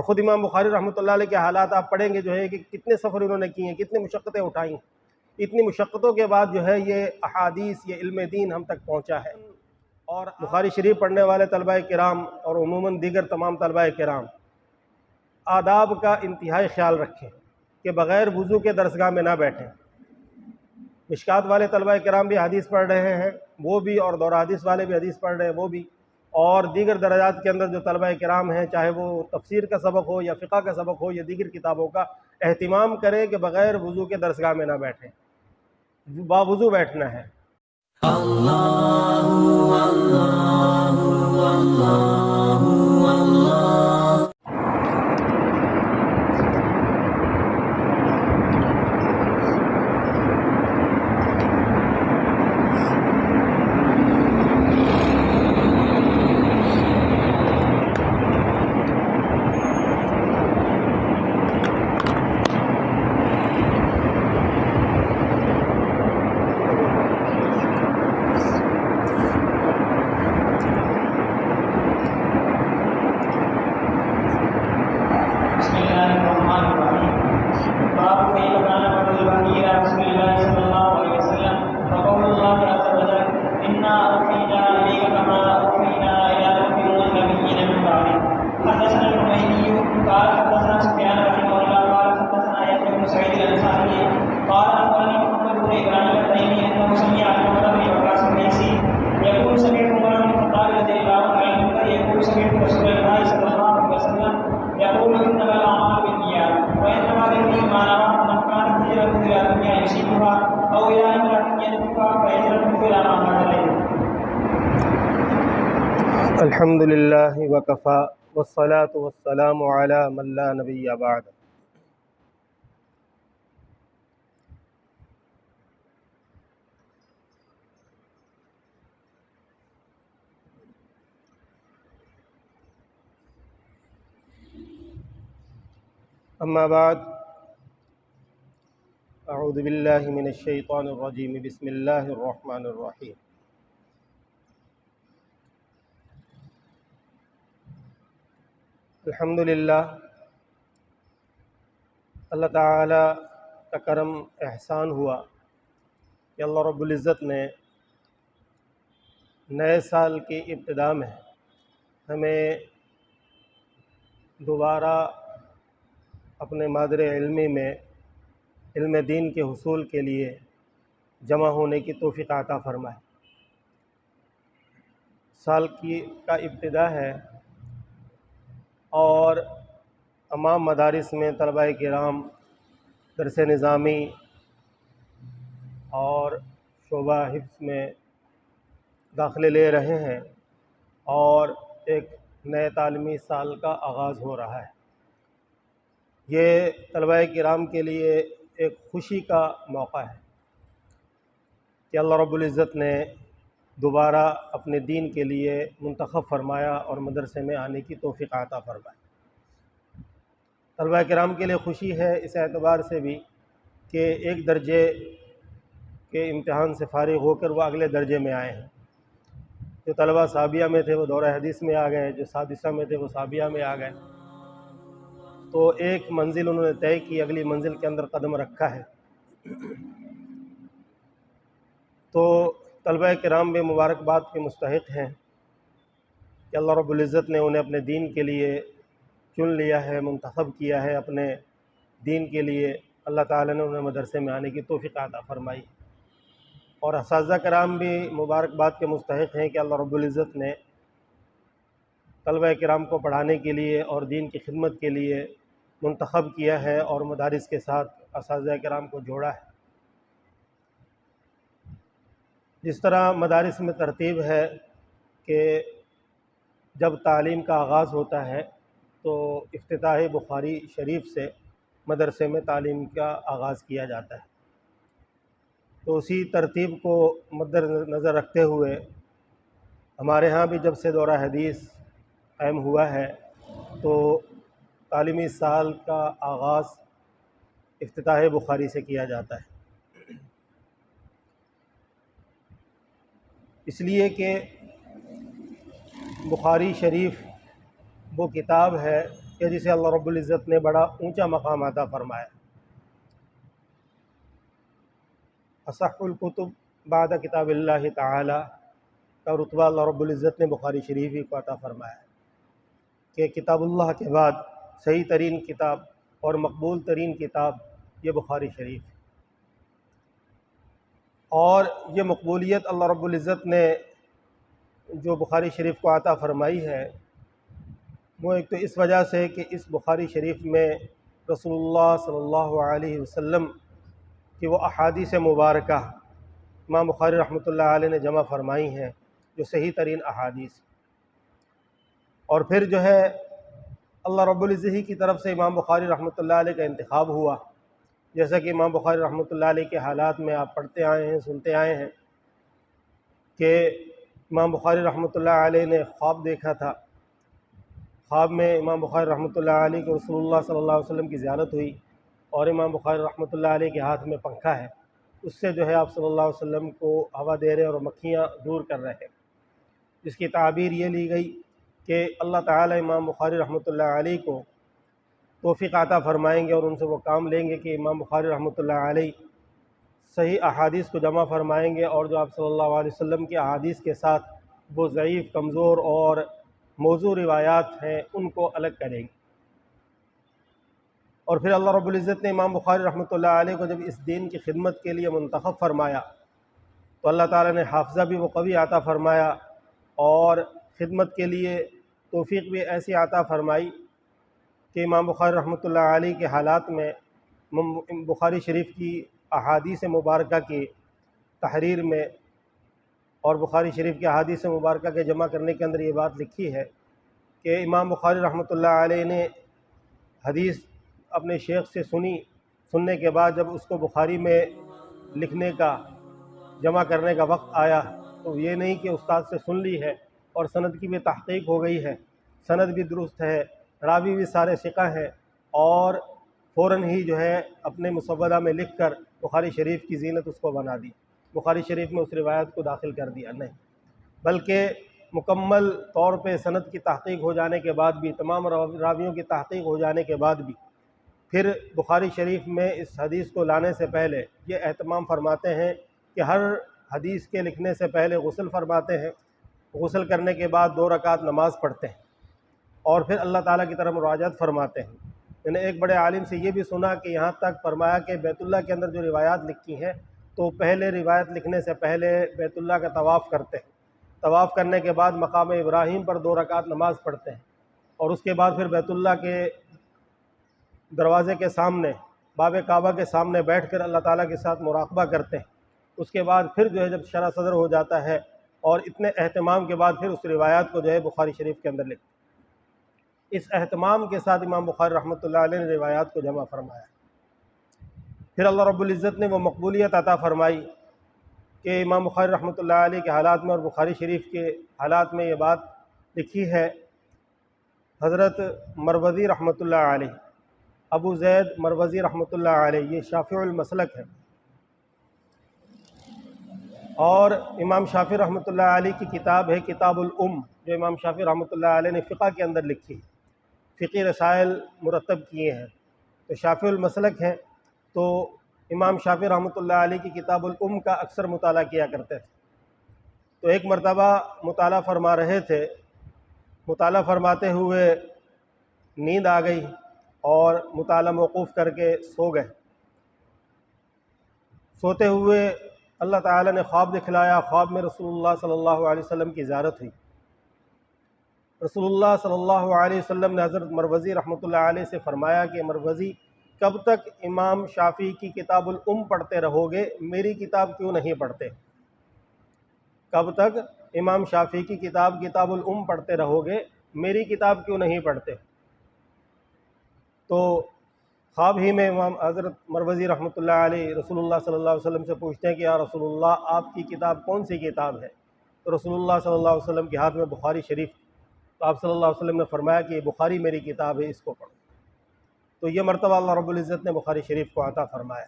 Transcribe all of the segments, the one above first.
اور خود امام بخاری رحمۃ اللہ علیہ کے حالات آپ پڑھیں گے جو ہے کہ کتنے سفر انہوں نے کیے ہیں، کتنے مشقتیں اٹھائیں، اتنی مشقتوں کے بعد جو ہے یہ احادیث، یہ علم دین ہم تک پہنچا ہے۔ اور بخاری شریف پڑھنے والے طلبہ کرام اور عموماً دیگر تمام طلبہ کرام آداب کا انتہائی خیال رکھیں کہ بغیر وضو کے درسگاہ میں نہ بیٹھیں۔ مشکات والے طلبہ کرام بھی حدیث پڑھ رہے ہیں، وہ بھی، اور دورہ حدیث والے بھی حدیث پڑھ رہے ہیں، وہ بھی، اور دیگر درجات کے اندر جو طلبہ کرام ہیں، چاہے وہ تفسیر کا سبق ہو یا فقہ کا سبق ہو یا دیگر کتابوں کا، اہتمام کریں کہ بغیر وضو کے درسگاہ میں نہ بیٹھیں، باوضو بیٹھنا ہے۔ الحمد للہ وکفا والصلاة والسلام علی من لا نبی بعد۔ اما بعد، اعوذ باللہ من الشیطان الرجیم، بسم اللہ الرحمن الرحیم۔ الحمدللہ، اللہ تعالیٰ کا کرم احسان ہوا کہ اللہ رب العزت نے نئے سال کی ابتدا میں ہمیں دوبارہ اپنے مادر علمی میں علم دین کے حصول کے لیے جمع ہونے کی توفیق عطا فرمائے۔ سال کا ابتدا ہے اور تمام مدارس میں طلبہ کرام درس نظامی اور شعبہ حفظ میں داخلے لے رہے ہیں اور ایک نئے تعلیمی سال کا آغاز ہو رہا ہے۔ یہ طلبہ کرام کے لیے ایک خوشی کا موقع ہے کہ اللہ رب العزت نے دوبارہ اپنے دین کے لیے منتخب فرمایا اور مدرسے میں آنے کی توفیق عطا فرمائی۔ طلبہ کرام کے لیے خوشی ہے اس اعتبار سے بھی کہ ایک درجے کے امتحان سے فارغ ہو کر وہ اگلے درجے میں آئے ہیں۔ جو طلبہ ثابیہ میں تھے وہ دورہ حدیث میں آ گئے، جو سادسہ میں تھے وہ ثابیہ میں آ گئے، تو ایک منزل انہوں نے طے کی، اگلی منزل کے اندر قدم رکھا ہے۔ تو طلبہ کرام بھی مبارکباد کے مستحق ہیں کہ اللہ رب العزت نے انہیں اپنے دین کے لیے چن لیا ہے، منتخب کیا ہے اپنے دین کے لیے۔ اللہ تعالیٰ نے انہیں مدرسے میں آنے کی توفیق عطا فرمائی، اور اساتذہ کرام بھی مبارکباد کے مستحق ہیں کہ اللہ رب العزت نے طلبہ کرام کو پڑھانے کے لیے اور دین کی خدمت کے لیے منتخب کیا ہے اور مدارس کے ساتھ اساتذہ کرام کو جوڑا ہے۔ جس طرح مدارس میں ترتیب ہے کہ جب تعلیم کا آغاز ہوتا ہے تو افتتاح بخاری شریف سے مدرسے میں تعلیم کا آغاز کیا جاتا ہے، تو اسی ترتیب کو مد نظر رکھتے ہوئے ہمارے ہاں بھی جب سے دورہ حدیث قائم ہوا ہے تو تعلیمی سال کا آغاز افتتاح بخاری سے کیا جاتا ہے، اس لیے کہ بخاری شریف وہ کتاب ہے کہ جسے اللہ رب العزت نے بڑا اونچا مقام عطا فرمایا۔ اصح الکتب بعد کتاب اللہ تعالی کا رتبہ اللہ رب العزت نے بخاری شریف ہی کو عطا فرمایا کہ کتاب اللہ کے بعد صحیح ترین کتاب اور مقبول ترین کتاب یہ بخاری شریف ہے۔ اور یہ مقبولیت اللہ رب العزت نے جو بخاری شریف کو عطا فرمائی ہے وہ ایک تو اس وجہ سے کہ اس بخاری شریف میں رسول اللہ صلی اللہ علیہ وسلم کی وہ احادیث مبارکہ امام بخاری رحمۃ اللہ علیہ نے جمع فرمائی ہیں جو صحیح ترین احادیث، اور پھر جو ہے اللہ رب العزت ہی کی طرف سے امام بخاری رحمۃ اللہ علیہ کا انتخاب ہوا، جیسا کہ امام بخاری رحمۃ اللہ علیہ کے حالات میں آپ پڑھتے آئے ہیں، سنتے آئے ہیں کہ امام بخاری رحمۃ اللہ علیہ نے خواب دیکھا تھا، خواب میں امام بخاری رحمۃ اللہ علیہ کو رسول اللہ صلی اللہ علیہ وسلم کی زیارت ہوئی، اور امام بخاری رحمۃ اللہ علیہ کے ہاتھ میں پنکھا ہے، اس سے جو ہے آپ صلی اللہ علیہ وسلم کو ہوا دے رہے اور مکھیاں دور کر رہے ہیں، جس کی تعبیر یہ لی گئی کہ اللہ تعالی امام بخاری رحمۃ اللہ علیہ کو توفیق عطا فرمائیں گے اور ان سے وہ کام لیں گے کہ امام بخاری رحمۃ اللہ علیہ صحیح احادیث کو جمع فرمائیں گے، اور جو آپ صلی اللہ علیہ وسلم کی احادیث کے ساتھ وہ ضعیف، کمزور اور موضوع روایات ہیں ان کو الگ کریں گے۔ اور پھر اللہ رب العزت نے امام بخاری رحمۃ اللہ علیہ کو جب اس دین کی خدمت کے لیے منتخب فرمایا تو اللہ تعالیٰ نے حافظہ بھی وہ قوی عطا فرمایا اور خدمت کے لیے توفیق بھی ایسی عطا فرمائی کہ امام بخاری رحمۃ اللہ علیہ کے حالات میں بخاری شریف کی احادیث مبارکہ کی تحریر میں اور بخاری شریف کی احادیث مبارکہ کے جمع کرنے کے اندر یہ بات لکھی ہے کہ امام بخاری رحمۃ اللہ علیہ نے حدیث اپنے شیخ سے سننے کے بعد جب اس کو بخاری میں لکھنے کا، جمع کرنے کا وقت آیا تو یہ نہیں کہ استاد سے سن لی ہے اور سند کی بھی تحقیق ہو گئی ہے، سند بھی درست ہے، راوی بھی سارے ثقہ ہیں، اور فوراً ہی جو ہے اپنے مسودہ میں لکھ کر بخاری شریف کی زینت اس کو بنا دی، بخاری شریف میں اس روایت کو داخل کر دیا، نہیں، بلکہ مکمل طور پہ سند کی تحقیق ہو جانے کے بعد بھی، تمام راویوں کی تحقیق ہو جانے کے بعد بھی پھر بخاری شریف میں اس حدیث کو لانے سے پہلے یہ اہتمام فرماتے ہیں کہ ہر حدیث کے لکھنے سے پہلے غسل فرماتے ہیں، غسل کرنے کے بعد 2 رکعت نماز پڑھتے ہیں اور پھر اللہ تعالیٰ کی طرف مراجعت فرماتے ہیں۔ میں نے ایک بڑے عالم سے یہ بھی سنا کہ یہاں تک فرمایا کہ بیت اللہ کے اندر جو روایات لکھی ہیں تو پہلے روایت لکھنے سے پہلے بیت اللہ کا طواف کرتے ہیں، طواف کرنے کے بعد مقام ابراہیم پر 2 رکعت نماز پڑھتے ہیں، اور اس کے بعد پھر بیت اللہ کے دروازے کے سامنے، باب کعبہ کے سامنے بیٹھ کر اللہ تعالیٰ کے ساتھ مراقبہ کرتے ہیں۔ اس کے بعد پھر جو ہے جب شرح صدر ہو جاتا ہے اور اتنے اہتمام کے بعد پھر اس روایات کو جو ہے بخاری شریف کے اندر لکھتے ہیں۔ اس اہتمام کے ساتھ امام بخاری رحمۃ اللہ علیہ نے روایات کو جمع فرمایا۔ پھر اللہ رب العزت نے وہ مقبولیت عطا فرمائی کہ امام بخاری رحمۃ اللہ علیہ کے حالات میں اور بخاری شریف کے حالات میں یہ بات لکھی ہے، حضرت مروزی رحمۃ اللہ علیہ، ابو زید مروزی رحمۃ اللہ علیہ، یہ شافعی المسلک ہے، اور امام شافعی رحمۃ اللہ علیہ کی کتاب ہے کتاب الام، جو امام شافعی رحمۃ اللہ علیہ نے فقہ کے اندر لکھی، فقی رسائل مرتب کیے ہیں، تو شافعی المسلک ہیں، تو امام شافعی رحمۃ اللہ علیہ کی کتاب الام کا اکثر مطالعہ کیا کرتے تھے۔ تو ایک مرتبہ مطالعہ فرما رہے تھے، مطالعہ فرماتے ہوئے نیند آ گئی اور مطالعہ موقوف کر کے سو گئے۔ سوتے ہوئے اللہ تعالیٰ نے خواب دکھلایا، خواب میں رسول اللہ صلی اللہ علیہ وسلم کی زیارت ہوئی۔ رسول اللہ صلی اللہ علیہ وسلم نے حضرت مروزی رحمۃ اللہ علیہ سے فرمایا کہ مروزی، کب تک امام شافعی کی کتاب الام پڑھتے رہو گے، میری کتاب کیوں نہیں پڑھتے؟ کب تک امام شافعی کی کتاب الام پڑھتے رہو گے، میری کتاب کیوں نہیں پڑھتے؟ تو خواب ہی میں امام حضرت مروزی رحمۃ اللہ علیہ رسول اللہ صلی اللہ علیہ وسلم سے پوچھتے ہیں کہ یا رسول اللہ، آپ کی کتاب کون سی کتاب ہے؟ تو رسول اللہ صلی اللہ علیہ وسلم کے ہاتھ میں بخاری شریف، تو آپ صلی اللہ علیہ وسلم نے فرمایا کہ یہ بخاری میری کتاب ہے، اس کو پڑھو۔ تو یہ مرتبہ اللہ رب العزت نے بخاری شریف کو عطا فرمایا۔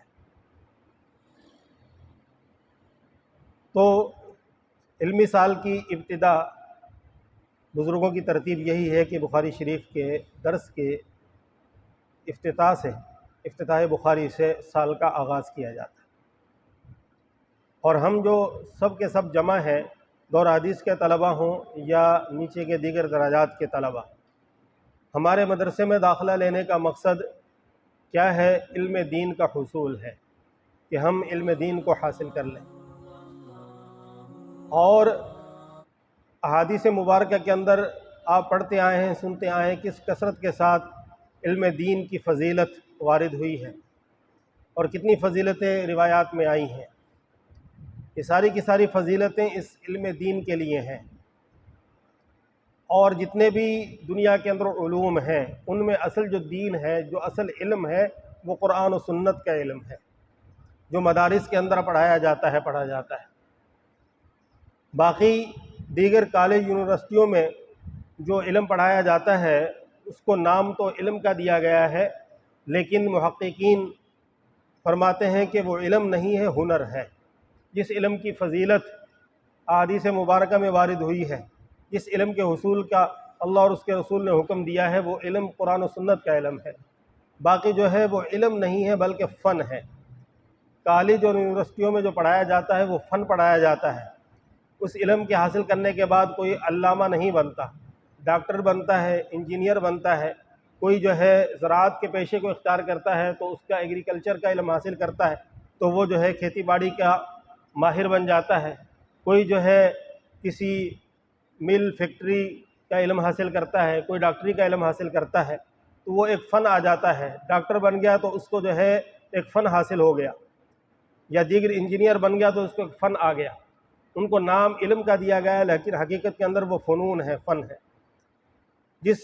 تو علمی سال کی ابتدا بزرگوں کی ترتیب یہی ہے کہ بخاری شریف کے درس کے افتتاح بخاری سے سال کا آغاز کیا جاتا ہے، اور ہم جو سب کے سب جمع ہیں، دور حدیث کے طلبہ ہوں یا نیچے کے دیگر درجات کے طلبہ، ہمارے مدرسے میں داخلہ لینے کا مقصد کیا ہے؟ علم دین کا حصول ہے، کہ ہم علم دین کو حاصل کر لیں، اور احادیث مبارکہ کے اندر آپ پڑھتے آئے ہیں، سنتے آئے ہیں، کس کثرت کے ساتھ علم دین کی فضیلت وارد ہوئی ہے، اور کتنی فضیلتیں روایات میں آئی ہیں۔ یہ ساری کی ساری فضیلتیں اس علم دین کے لیے ہیں، اور جتنے بھی دنیا کے اندر علوم ہیں ان میں اصل جو دین ہے، جو اصل علم ہے، وہ قرآن و سنت کا علم ہے، جو مدارس کے اندر پڑھا جاتا ہے۔ باقی دیگر کالج یونیورسٹیوں میں جو علم پڑھایا جاتا ہے اس کو نام تو علم کا دیا گیا ہے، لیکن محققین فرماتے ہیں کہ وہ علم نہیں ہے، ہنر ہے۔ جس علم کی فضیلت احادیث مبارکہ میں وارد ہوئی ہے، جس علم کے حصول کا اللہ اور اس کے رسول نے حکم دیا ہے، وہ علم قرآن و سنت کا علم ہے۔ باقی جو ہے وہ علم نہیں ہے بلکہ فن ہے۔ کالج اور یونیورسٹیوں میں جو پڑھایا جاتا ہے وہ فن پڑھایا جاتا ہے۔ اس علم کے حاصل کرنے کے بعد کوئی علامہ نہیں بنتا، ڈاکٹر بنتا ہے، انجینئر بنتا ہے، کوئی جو ہے زراعت کے پیشے کو اختیار کرتا ہے تو اس کا ایگریکلچر کا علم حاصل کرتا ہے تو وہ جو ہے کھیتی باڑی کا ماہر بن جاتا ہے، کوئی جو ہے کسی مل فیکٹری کا علم حاصل کرتا ہے، کوئی ڈاکٹری کا علم حاصل کرتا ہے، تو وہ ایک فن آ جاتا ہے۔ ڈاکٹر بن گیا تو اس کو جو ہے ایک فن حاصل ہو گیا، یا دیگر انجینئر بن گیا تو اس کو ایک فن آ گیا۔ ان کو نام علم کا دیا گیا ہے، لیکن حقیقت کے اندر وہ فنون ہے، فن ہے۔ جس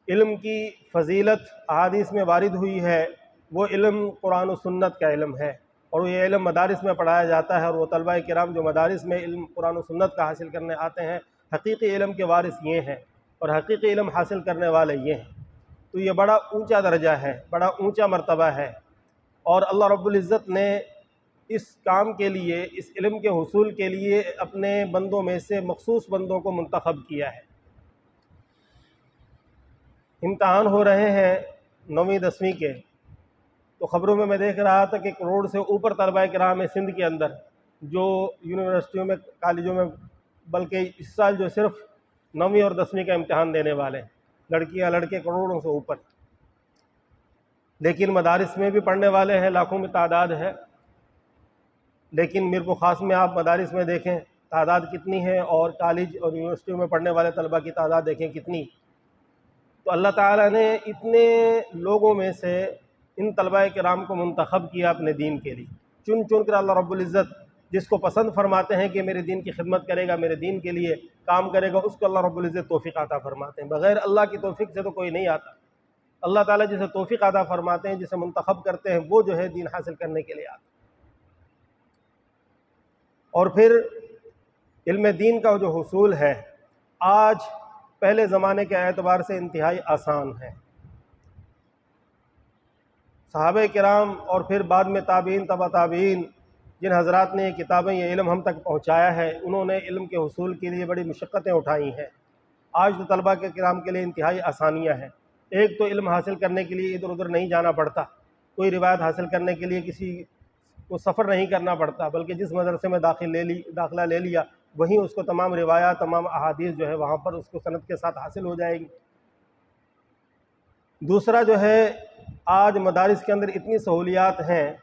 علم کی فضیلت احادیث میں وارد ہوئی ہے وہ علم قرآن و سنت کا علم ہے، اور یہ علم مدارس میں پڑھایا جاتا ہے، اور وہ طلبہ کرام جو مدارس میں علم قرآن و سنت کا حاصل کرنے آتے ہیں، حقیقی علم کے وارث یہ ہیں، اور حقیقی علم حاصل کرنے والے یہ ہیں۔ تو یہ بڑا اونچا درجہ ہے، بڑا اونچا مرتبہ ہے، اور اللہ رب العزت نے اس کام کے لیے، اس علم کے حصول کے لیے اپنے بندوں میں سے مخصوص بندوں کو منتخب کیا ہے۔ امتحان ہو رہے ہیں 9ویں 10ویں کے، تو خبروں میں دیکھ رہا تھا کہ کروڑ سے اوپر طلبہ کرام ہیں سندھ کے اندر، جو یونیورسٹیوں میں، کالجوں میں، بلکہ اس سال جو صرف 9ویں اور 10ویں کا امتحان دینے والے ہیں، لڑکیاں لڑکے کروڑوں سے اوپر، لیکن مدارس میں بھی پڑھنے والے ہیں، لاکھوں میں تعداد ہے، لیکن میر کو خاص میں آپ مدارس میں دیکھیں تعداد کتنی ہے، اور کالج اور یونیورسٹیوں میں پڑھنے والے طلبہ کی تعداد دیکھیں کتنی۔ تو اللہ تعالیٰ نے اتنے لوگوں میں سے ان طلبہ کرام کو منتخب کیا اپنے دین کے لیے، چن چن کر اللہ رب العزت جس کو پسند فرماتے ہیں کہ میرے دین کی خدمت کرے گا، میرے دین کے لیے کام کرے گا، اس کو اللہ رب العزت توفیق عطا فرماتے ہیں۔ بغیر اللہ کی توفیق سے تو کوئی نہیں آتا۔ اللہ تعالیٰ جسے توفیق عطا فرماتے ہیں، جسے منتخب کرتے ہیں، وہ جو ہے دین حاصل کرنے کے لیے آتا ہے۔ اور پھر علم دین کا جو حصول ہے آج پہلے زمانے کے اعتبار سے انتہائی آسان ہے۔ صحابہ کرام اور پھر بعد میں تابعین، تبع تابعین، جن حضرات نے یہ کتابیں، یہ علم ہم تک پہنچایا ہے، انہوں نے علم کے حصول کے لیے بڑی مشقتیں اٹھائی ہیں۔ آج تو طلبہ کے کرام کے لیے انتہائی آسانیاں ہیں۔ ایک تو علم حاصل کرنے کے لیے ادھر ادھر نہیں جانا پڑتا، کوئی روایت حاصل کرنے کے لیے کسی کو سفر نہیں کرنا پڑتا، بلکہ جس مدرسے میں داخلہ لے لیا وہیں اس کو تمام روایات، تمام احادیث جو ہے وہاں پر اس کو سند کے ساتھ حاصل ہو جائے گی۔ دوسرا جو ہے آج مدارس کے اندر اتنی سہولیات ہیں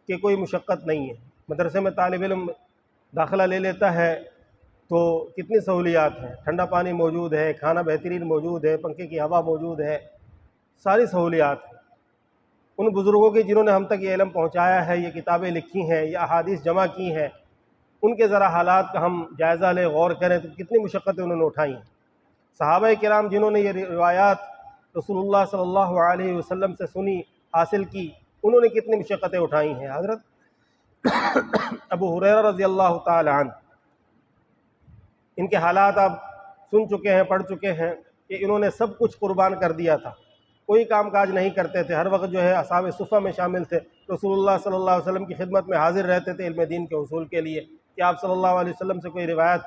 کہ کوئی مشقت نہیں ہے۔ مدرسے میں طالب علم داخلہ لے لیتا ہے تو کتنی سہولیات ہیں، ٹھنڈا پانی موجود ہے، کھانا بہترین موجود ہے، پنکھے کی ہوا موجود ہے، ساری سہولیات ہیں۔ ان بزرگوں کی جنہوں نے ہم تک یہ علم پہنچایا ہے، یہ کتابیں لکھی ہیں، یہ احادیث جمع کی ہیں، ان کے ذرا حالات کا ہم جائزہ لیں، غور کریں تو کتنی مشقتیں انہوں نے اٹھائی ہیں۔ صحابہ کرام جنہوں نے یہ روایات رسول اللہ صلی اللہ علیہ وسلم سے سنی، حاصل کی، انہوں نے کتنی مشقتیں اٹھائی ہیں۔ حضرت ابو ہریرہ رضی اللہ تعالی عنہ، ان کے حالات آپ سن چکے ہیں، پڑھ چکے ہیں کہ انہوں نے سب کچھ قربان کر دیا تھا، کوئی کام کاج نہیں کرتے تھے، ہر وقت جو ہے اصحاب صفہ میں شامل تھے، رسول اللہ صلی اللہ علیہ وسلم کی خدمت میں حاضر رہتے تھے علم دین کے حصول کے لیے، کہ آپ صلی اللہ علیہ وسلم سے کوئی روایت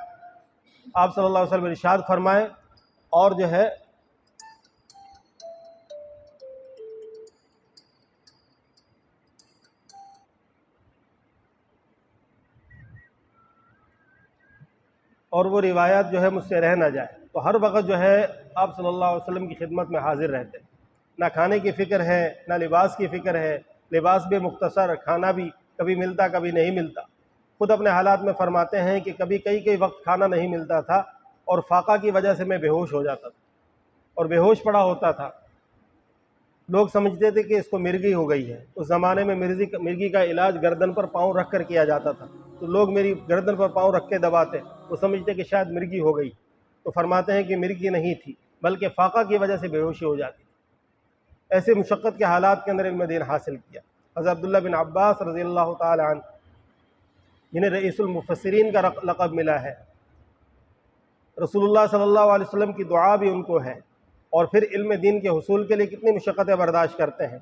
آپ صلی اللہ علیہ وسلم ارشاد فرمائیں اور جو ہے اور وہ روایات جو ہے مجھ سے رہ نہ جائے، تو ہر وقت جو ہے آپ صلی اللہ علیہ وسلم کی خدمت میں حاضر رہتے، نہ کھانے کی فکر ہے نہ لباس کی فکر ہے، لباس بھی مختصر، کھانا بھی کبھی ملتا کبھی نہیں ملتا۔ خود اپنے حالات میں فرماتے ہیں کہ کبھی کئی وقت کھانا نہیں ملتا تھا اور فاقہ کی وجہ سے میں بے ہوش ہو جاتا تھا، اور بے ہوش پڑا ہوتا تھا، لوگ سمجھتے تھے کہ اس کو مرگی ہو گئی ہے۔ اس زمانے میں مرگی کا علاج گردن پر پاؤں رکھ کر کیا جاتا تھا، تو لوگ میری گردن پر پاؤں رکھ کے دباتے، وہ سمجھتے کہ شاید مرگی ہو گئی، تو فرماتے ہیں کہ مرگی نہیں تھی بلکہ فاقہ کی وجہ سے بے ہوشی ہو جاتی۔ ایسے مشقت کے حالات کے اندر علم دین حاصل کیا۔ حضرت عبداللہ بن عباس رضی اللہ تعالی عنہ جنہیں رئیس المفسرین کا لقب ملا ہے، رسول اللہ صلی اللہ علیہ وسلم کی دعا بھی ان کو ہے، اور پھر علم دین کے حصول کے لیے کتنی مشقتیں برداشت کرتے ہیں۔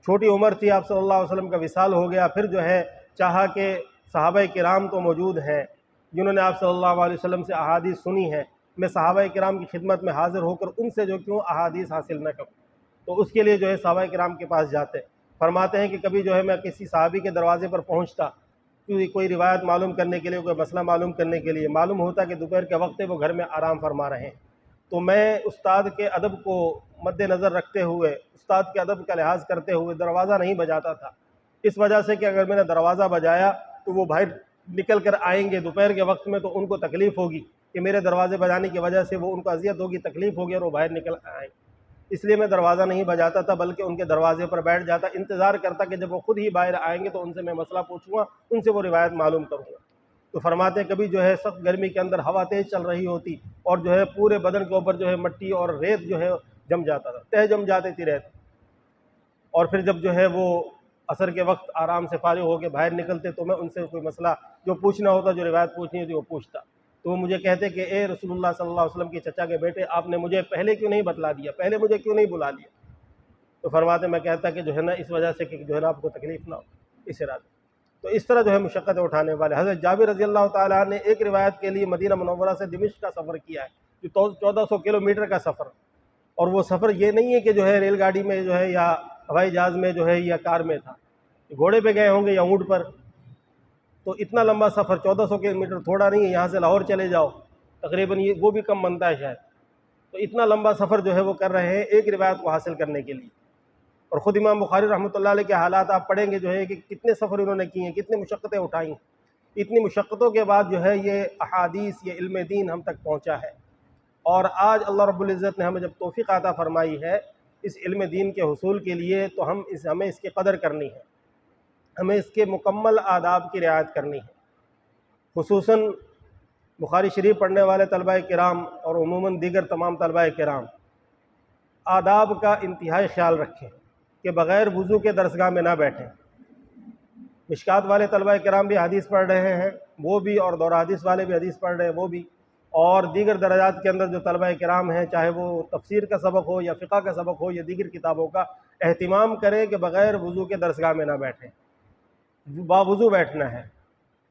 چھوٹی عمر تھی، آپ صلی اللہ علیہ وسلم کا وصال ہو گیا، پھر جو ہے چاہا کہ صحابہ کرام تو موجود ہیں جنہوں نے آپ صلی اللہ علیہ وسلم سے احادیث سنی ہیں، میں صحابہ کرام کی خدمت میں حاضر ہو کر ان سے جو کیوں احادیث حاصل نہ کروں، تو اس کے لیے جو ہے صحابہ کرام کے پاس جاتے۔ فرماتے ہیں کہ کبھی جو ہے میں کسی صحابی کے دروازے پر پہنچتا، کوئی روایت معلوم کرنے کے لیے، کوئی مسئلہ معلوم کرنے کے لیے، معلوم ہوتا کہ دوپہر کے وقت وہ گھر میں آرام فرما رہے ہیں، تو میں استاد کے ادب کو مد نظر رکھتے ہوئے، استاد کے ادب کا لحاظ کرتے ہوئے دروازہ نہیں بجاتا تھا، اس وجہ سے کہ اگر میں نے دروازہ بجایا تو وہ باہر نکل کر آئیں گے دوپہر کے وقت میں، تو ان کو تکلیف ہوگی کہ میرے دروازے بجانے کی وجہ سے وہ ان کو اذیت ہوگی، تکلیف ہوگی اور وہ باہر نکل آئیں، اس لیے میں دروازہ نہیں بجاتا تھا بلکہ ان کے دروازے پر بیٹھ جاتا، انتظار کرتا کہ جب وہ خود ہی باہر آئیں گے تو ان سے میں مسئلہ پوچھوں گا، ان سے وہ روایت معلوم کروں گا۔ تو فرماتے ہیں کبھی جو ہے سخت گرمی کے اندر ہوا تیز چل رہی ہوتی اور جو ہے پورے بدن کے اوپر جو ہے مٹی اور ریت جو ہے جم جاتا تھا، تہ جم جاتی تھی ریت، اور پھر جب جو ہے وہ عصر کے وقت آرام سے فارغ ہو کے باہر نکلتے تو میں ان سے کوئی مسئلہ جو پوچھنا ہوتا، جو روایت پوچھنی ہوتی وہ پوچھتا، تو وہ مجھے کہتے کہ اے رسول اللہ صلی اللہ علیہ وسلم کے چچا کے بیٹے، آپ نے مجھے پہلے کیوں نہیں بتلا دیا، پہلے مجھے کیوں نہیں بلا لیا؟ تو فرماتے میں کہتا کہ جو ہے نا اس وجہ سے کہ جو ہے نا آپ کو تکلیف نہ ہو، اس ارادے۔ تو اس طرح جو ہے مشقتیں اٹھانے والے حضرت جابر رضی اللہ تعالیٰ نے ایک روایت کے لیے مدینہ منورہ سے دمشق کا سفر کیا ہے، جو 1400 کلومیٹر کا سفر، اور وہ سفر یہ نہیں ہے کہ جو ہے ریل گاڑی میں جو ہے یا ہوائی جہاز میں جو ہے یا کار میں تھا، گھوڑے پہ گئے ہوں گے یا اونٹ پر، تو اتنا لمبا سفر 1400 کلومیٹر تھوڑا نہیں ہے، یہاں سے لاہور چلے جاؤ تقریباً یہ وہ بھی کم بنتا ہے شاید، تو اتنا لمبا سفر جو ہے وہ کر رہے ہیں ایک روایت کو حاصل کرنے کے لیے۔ اور خود امام بخاری رحمۃ اللہ علیہ کے حالات آپ پڑھیں گے جو ہے کہ کتنے سفر انہوں نے کیے ہیں، کتنے مشقتیں اٹھائیں، اتنی مشقتوں کے بعد جو ہے یہ احادیث، یہ علم دین ہم تک پہنچا ہے، اور آج اللہ رب العزت نے ہمیں جب توفیق عطا فرمائی ہے اس علم دین کے حصول کے لیے، تو ہمیں اس کی قدر کرنی ہے، ہمیں اس کے مکمل آداب کی رعایت کرنی ہے، خصوصاً بخاری شریف پڑھنے والے طلبہ کرام اور عموماً دیگر تمام طلبہ کرام آداب کا انتہائی خیال رکھیں کہ بغیر وضو کے درسگاہ میں نہ بیٹھیں۔ مشکات والے طلبہ کرام بھی حدیث پڑھ رہے ہیں وہ بھی، اور دورہ حدیث والے بھی حدیث پڑھ رہے ہیں وہ بھی، اور دیگر درجات کے اندر جو طلبہ کرام ہیں، چاہے وہ تفسیر کا سبق ہو یا فقہ کا سبق ہو یا دیگر کتابوں کا، اہتمام کریں کہ بغیر وضو کے درسگاہ میں نہ بیٹھیں، باوضو بیٹھنا ہے۔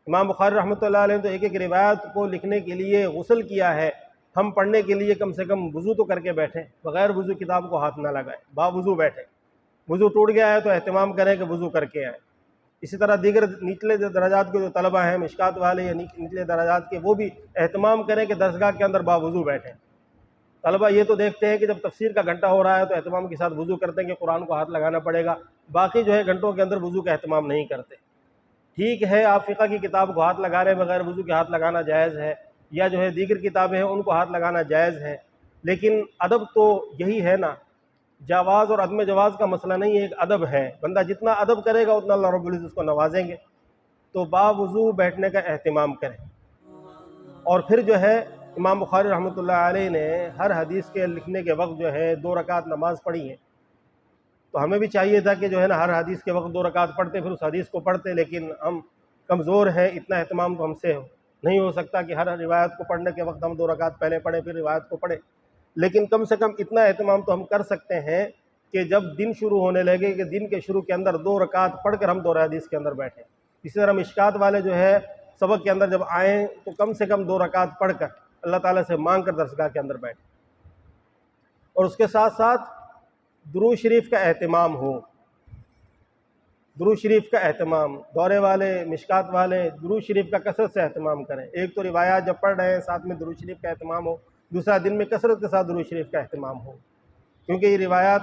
امام بخاری رحمۃ اللہ علیہ نے تو ایک ایک روایت کو لکھنے کے لیے غسل کیا ہے، ہم پڑھنے کے لیے کم سے کم وضو تو کر کے بیٹھیں، بغیر وضو کتاب کو ہاتھ نہ لگائیں، باوضو بیٹھیں، وضو ٹوٹ گیا ہے تو اہتمام کریں کہ وضو کر کے آئیں۔ اسی طرح دیگر نچلے درجات کے جو طلبہ ہیں، مشکات والے یا نچلے درجات کے، وہ بھی اہتمام کریں کہ درسگاہ کے اندر باوضو بیٹھیں۔ طلبہ یہ تو دیکھتے ہیں کہ جب تفسیر کا گھنٹہ ہو رہا ہے تو اہتمام کے ساتھ وضو کرتے ہیں کہ قرآن کو ہاتھ لگانا پڑے گا، باقی جو ہے گھنٹوں کے اندر وضو کا اہتمام نہیں کرتے۔ ٹھیک ہے، آپ فقہ کی کتاب کو ہاتھ لگا رہے ہیں، بغیر وضو کے ہاتھ لگانا جائز ہے، یا جو ہے دیگر کتابیں ہیں ان کو ہاتھ لگانا جائز ہے، لیکن ادب تو یہی ہے نا، جواز اور عدم جواز کا مسئلہ نہیں ہے، ایک ادب ہے، بندہ جتنا ادب کرے گا اتنا اللہ رب العزت اس کو نوازیں گے، تو باوضو بیٹھنے کا اہتمام کریں۔ اور پھر جو ہے امام بخاری رحمۃ اللہ علیہ نے ہر حدیث کے لکھنے کے وقت جو ہے 2 رکعت نماز پڑھی ہے، تو ہمیں بھی چاہیے تھا کہ جو ہے نا ہر حدیث کے وقت 2 رکعت پڑھتے، پھر اس حدیث کو پڑھتے، لیکن ہم کمزور ہیں، اتنا اہتمام تو ہم سے نہیں ہو سکتا کہ ہر روایت کو پڑھنے کے وقت ہم 2 رکعت پہلے پڑھیں پھر روایت کو پڑھیں، لیکن کم سے کم اتنا اہتمام تو ہم کر سکتے ہیں کہ جب دن شروع ہونے لگے کہ دن کے شروع کے اندر 2 رکعت پڑھ کر ہم دورہ حدیث کے اندر بیٹھیں۔ اسی طرح مشکات والے جو ہے سبق کے اندر جب آئیں تو کم سے کم 2 رکعت پڑھ کر اللہ تعالیٰ سے مانگ کر درسگاہ کے اندر بیٹھیں۔ اور اس کے ساتھ ساتھ درود شریف کا اہتمام ہو، درود شریف کا اہتمام، دورے والے مشکات والے درود شریف کا کثرت سے اہتمام کریں۔ ایک تو روایات جب پڑھ رہے ہیں ساتھ میں درود شریف کا اہتمام ہو، دوسرا دن میں کثرت کے ساتھ درود شریف کا اہتمام ہو، کیونکہ یہ روایات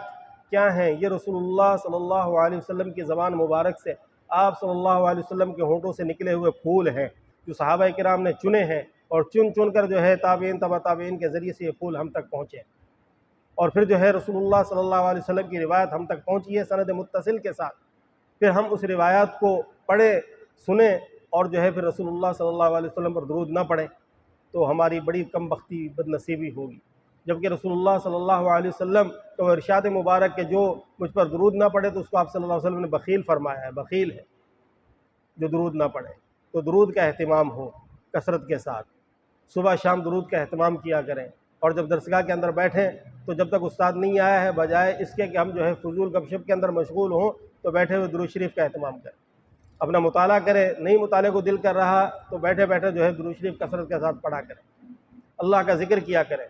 کیا ہیں؟ یہ رسول اللہ صلی اللہ علیہ وسلم کی زبان مبارک سے، آپ صلی اللہ علیہ وسلم کے ہونٹوں سے نکلے ہوئے پھول ہیں جو صحابہ کرام نے چنے ہیں، اور چن چن کر جو ہے تابعین تبع تابعین کے ذریعے سے یہ پھول ہم تک پہنچے، اور پھر جو ہے رسول اللہ صلی اللہ علیہ وسلم کی روایت ہم تک پہنچی ہے سند متصل کے ساتھ۔ پھر ہم اس روایات کو پڑھیں، سنیں، اور جو ہے پھر رسول اللہ صلی اللہ علیہ وسلم پر درود نہ پڑھیں تو ہماری بڑی کم بختی بد نصیبی ہوگی۔ جبکہ رسول اللہ صلی اللہ علیہ وسلم تو ارشاد مبارک کہ جو مجھ پر درود نہ پڑھے تو اس کو آپ صلی اللہ علیہ وسلم نے بخیل فرمایا ہے، بخیل ہے جو درود نہ پڑھے۔ تو درود کا اہتمام ہو کثرت کے ساتھ، صبح شام درود کا اہتمام کیا کریں، اور جب درسگاہ کے اندر بیٹھیں تو جب تک استاد نہیں آیا ہے، بجائے اس کے کہ ہم جو ہے فضول گپ شپ کے اندر مشغول ہوں تو بیٹھے ہوئے درود شریف کا اہتمام کریں، اپنا مطالعہ کریں، نہیں مطالعے کو دل کر رہا تو بیٹھے بیٹھے جو ہے درود شریف کثرت کے ساتھ پڑھا کریں، اللہ کا ذکر کیا کریں۔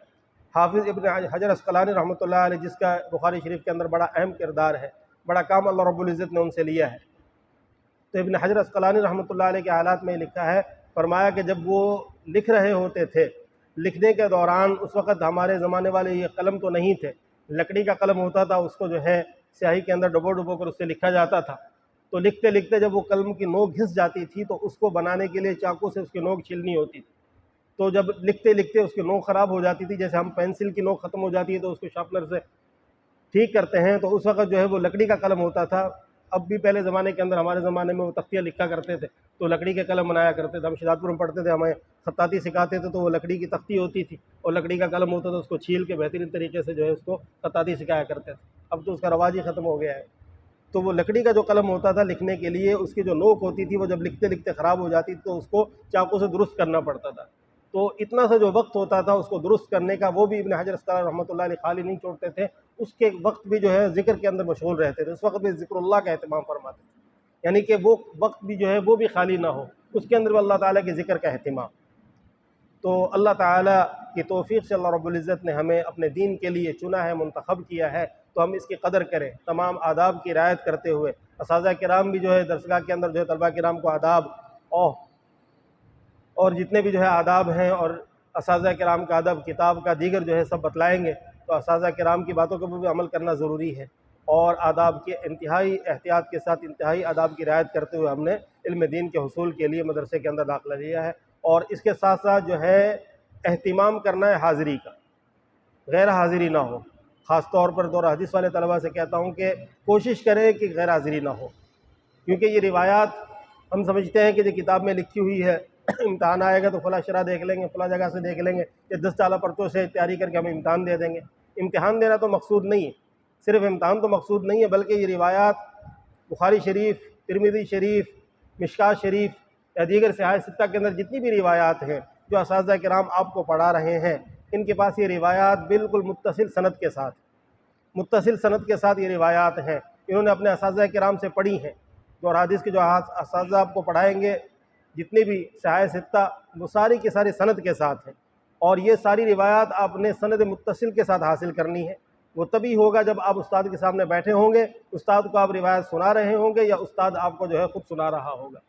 حافظ ابن حجر عسقلانی رحمۃ اللہ علیہ، جس کا بخاری شریف کے اندر بڑا اہم کردار ہے، بڑا کام اللہ رب العزت نے ان سے لیا ہے، تو ابن حجر عسقلانی رحمۃ اللہ علیہ کے حالات میں لکھا ہے، فرمایا کہ جب وہ لکھ رہے ہوتے تھے، لکھنے کے دوران اس وقت ہمارے زمانے والے یہ قلم تو نہیں تھے، لکڑی کا قلم ہوتا تھا، اس کو جو ہے سیاہی کے اندر ڈبو ڈبو کر اس سے لکھا جاتا تھا، تو لکھتے لکھتے جب وہ قلم کی نوک گھس جاتی تھی تو اس کو بنانے کے لیے چاقو سے اس کی نوک چھلنی ہوتی تھی، تو جب لکھتے لکھتے اس کی نوک خراب ہو جاتی تھی، جیسے ہم پینسل کی نوک ختم ہو جاتی ہے تو اس کو شارپنر سے ٹھیک کرتے ہیں، تو اس وقت جو ہے وہ لکڑی کا قلم ہوتا تھا۔ اب بھی پہلے زمانے کے اندر، ہمارے زمانے میں وہ تختیاں لکھا کرتے تھے تو لکڑی کے قلم بنایا کرتے تھے، ہم شہزادپور میں پڑھتے تھے، ہمیں خطاطی سکھاتے تھے تو وہ لکڑی کی تختی ہوتی تھی اور لکڑی کا قلم ہوتا تھا، اس کو چھیل کے بہترین طریقے سے جو ہے اس کو خطاطی سکھایا کرتے تھے۔ اب تو اس کا رواج ہی ختم ہو گیا ہے۔ تو وہ لکڑی کا جو قلم ہوتا تھا لکھنے کے لیے، اس کی جو نوک ہوتی تھی وہ جب لکھتے لکھتے خراب ہو جاتی تو اس کو چاقو سے درست کرنا پڑتا تھا، تو اتنا سا جو وقت ہوتا تھا اس کو درست کرنے کا، وہ بھی ابن حجر عسقلانی رحمۃ اللہ علیہ خالی نہیں چھوڑتے تھے، اس کے وقت بھی جو ہے ذکر کے اندر مشغول رہتے تھے، اس وقت بھی ذکر اللہ کا اہتمام فرماتے تھے، یعنی کہ وہ وقت بھی جو ہے وہ بھی خالی نہ ہو، اس کے اندر بھی اللہ تعالیٰ کے ذکر کا اہتمام۔ تو اللہ تعالیٰ کی توفیق سے اللہ رب العزت نے ہمیں اپنے دین کے لیے چنا ہے، منتخب کیا ہے، تو ہم اس کی قدر کریں، تمام آداب کی رعایت کرتے ہوئے۔ اساتذہ کرام بھی جو ہے درسگاہ کے اندر جو ہے طلبہ کرام کو آداب اور جتنے بھی جو ہے آداب ہیں اور اساتذہ کرام کا ادب، کتاب کا دیگر جو ہے سب بتلائیں گے، تو اساتذہ کرام کی باتوں پر بھی عمل کرنا ضروری ہے، اور آداب کے انتہائی احتیاط کے ساتھ، انتہائی آداب کی رعایت کرتے ہوئے ہم نے علم دین کے حصول کے لیے مدرسے کے اندر داخلہ لیا ہے، اور اس کے ساتھ ساتھ جو ہے اہتمام کرنا ہے حاضری کا، غیر حاضری نہ ہو۔ خاص طور پر دور حدیث والے طلباء سے کہتا ہوں کہ کوشش کریں کہ غیر حاضری نہ ہو، کیونکہ یہ روایات ہم سمجھتے ہیں کہ جو کتاب میں لکھی ہوئی ہے، امتحان آئے گا تو فلاں شرح دیکھ لیں گے، فلاں جگہ سے دیکھ لیں گے، یا 10 چالہ پرچوں سے تیاری کر کے ہم امتحان دے دیں گے۔ امتحان دینا تو مقصود نہیں ہے، صرف امتحان تو مقصود نہیں ہے، بلکہ یہ روایات بخاری شریف، ترمذی شریف، مشکات شریف یا دیگر صحاح ستہ کے اندر جتنی بھی روایات ہیں جو اساتذہ کرام آپ کو پڑھا رہے ہیں، ان کے پاس یہ روایات بالکل متصل سند کے ساتھ یہ روایات ہیں، انہوں نے اپنے اساتذہ کرام سے پڑھی ہیں، جو حدیث کے جو اساتذہ آپ کو پڑھائیں گے جتنی بھی صحاح ستہ، وہ ساری کی ساری سند کے ساتھ ہیں، اور یہ ساری روایات آپ نے سند متصل کے ساتھ حاصل کرنی ہے۔ وہ تبھی ہوگا جب آپ استاد کے سامنے بیٹھے ہوں گے، استاد کو آپ روایت سنا رہے ہوں گے یا استاد آپ کو جو ہے خود سنا رہا ہوگا،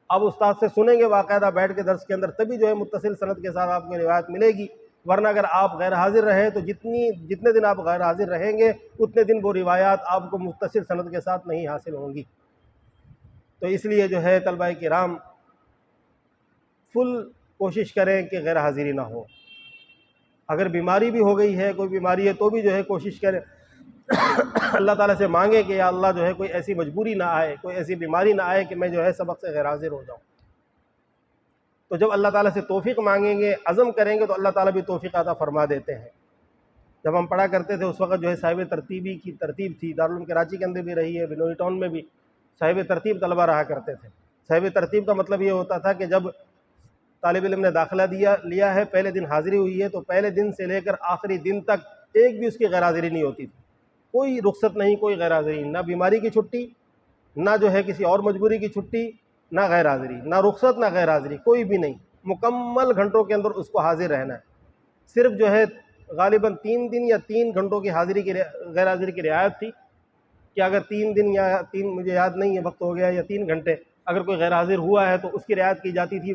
آپ استاد سے سنیں گے باقاعدہ بیٹھ کے درس کے اندر، تبھی جو ہے متصل سند کے ساتھ آپ کو روایت ملے گی، ورنہ اگر آپ غیر حاضر رہے تو جتنے دن آپ غیر حاضر رہیں گے اتنے دن وہ روایات آپ کو متصل سند کے ساتھ نہیں حاصل ہوں گی۔ تو اس لیے جو ہے طلبہ کرام فل کوشش کریں کہ غیر حاضری نہ ہو، اگر بیماری بھی ہو گئی ہے، کوئی بیماری ہے، تو بھی جو ہے کوشش کریں، اللہ تعالیٰ سے مانگیں کہ یا اللہ جو ہے کوئی ایسی مجبوری نہ آئے، کوئی ایسی بیماری نہ آئے کہ میں جو ہے سبق سے غیر حاضر ہو جاؤں۔ تو جب اللہ تعالیٰ سے توفیق مانگیں گے، عزم کریں گے، تو اللہ تعالیٰ بھی توفیق عطا فرما دیتے ہیں۔ جب ہم پڑھا کرتے تھے اس وقت جو ہے صاحب ترتیبی کی ترتیب تھی، دارالعلوم کراچی کے اندر بھی رہی ہے، بنوئی ٹاؤن میں بھی صاحب ترتیب طلبہ رہا کرتے تھے۔ صاحب ترتیب کا مطلب یہ ہوتا تھا کہ جب طالب علم نے داخلہ لیا ہے، پہلے دن حاضری ہوئی ہے، تو پہلے دن سے لے کر آخری دن تک ایک بھی اس کی غیر حاضری نہیں ہوتی تھی، کوئی رخصت نہیں، کوئی غیر حاضری، نہ بیماری کی چھٹی، نہ جو ہے کسی اور مجبوری کی چھٹی، نہ غیر حاضری، نہ رخصت نہ غیر حاضری، کوئی بھی نہیں، مکمل گھنٹوں کے اندر اس کو حاضر رہنا ہے۔ صرف جو ہے غالباً 3 دن یا 3 گھنٹوں کی حاضری کی غیر حاضری کی رعایت تھی کہ اگر 3 دن یا 3 مجھے یاد نہیں ہے وقت ہو گیا یا 3 گھنٹے اگر کوئی غیر حاضر ہوا ہے تو اس کی رعایت کی جاتی تھی،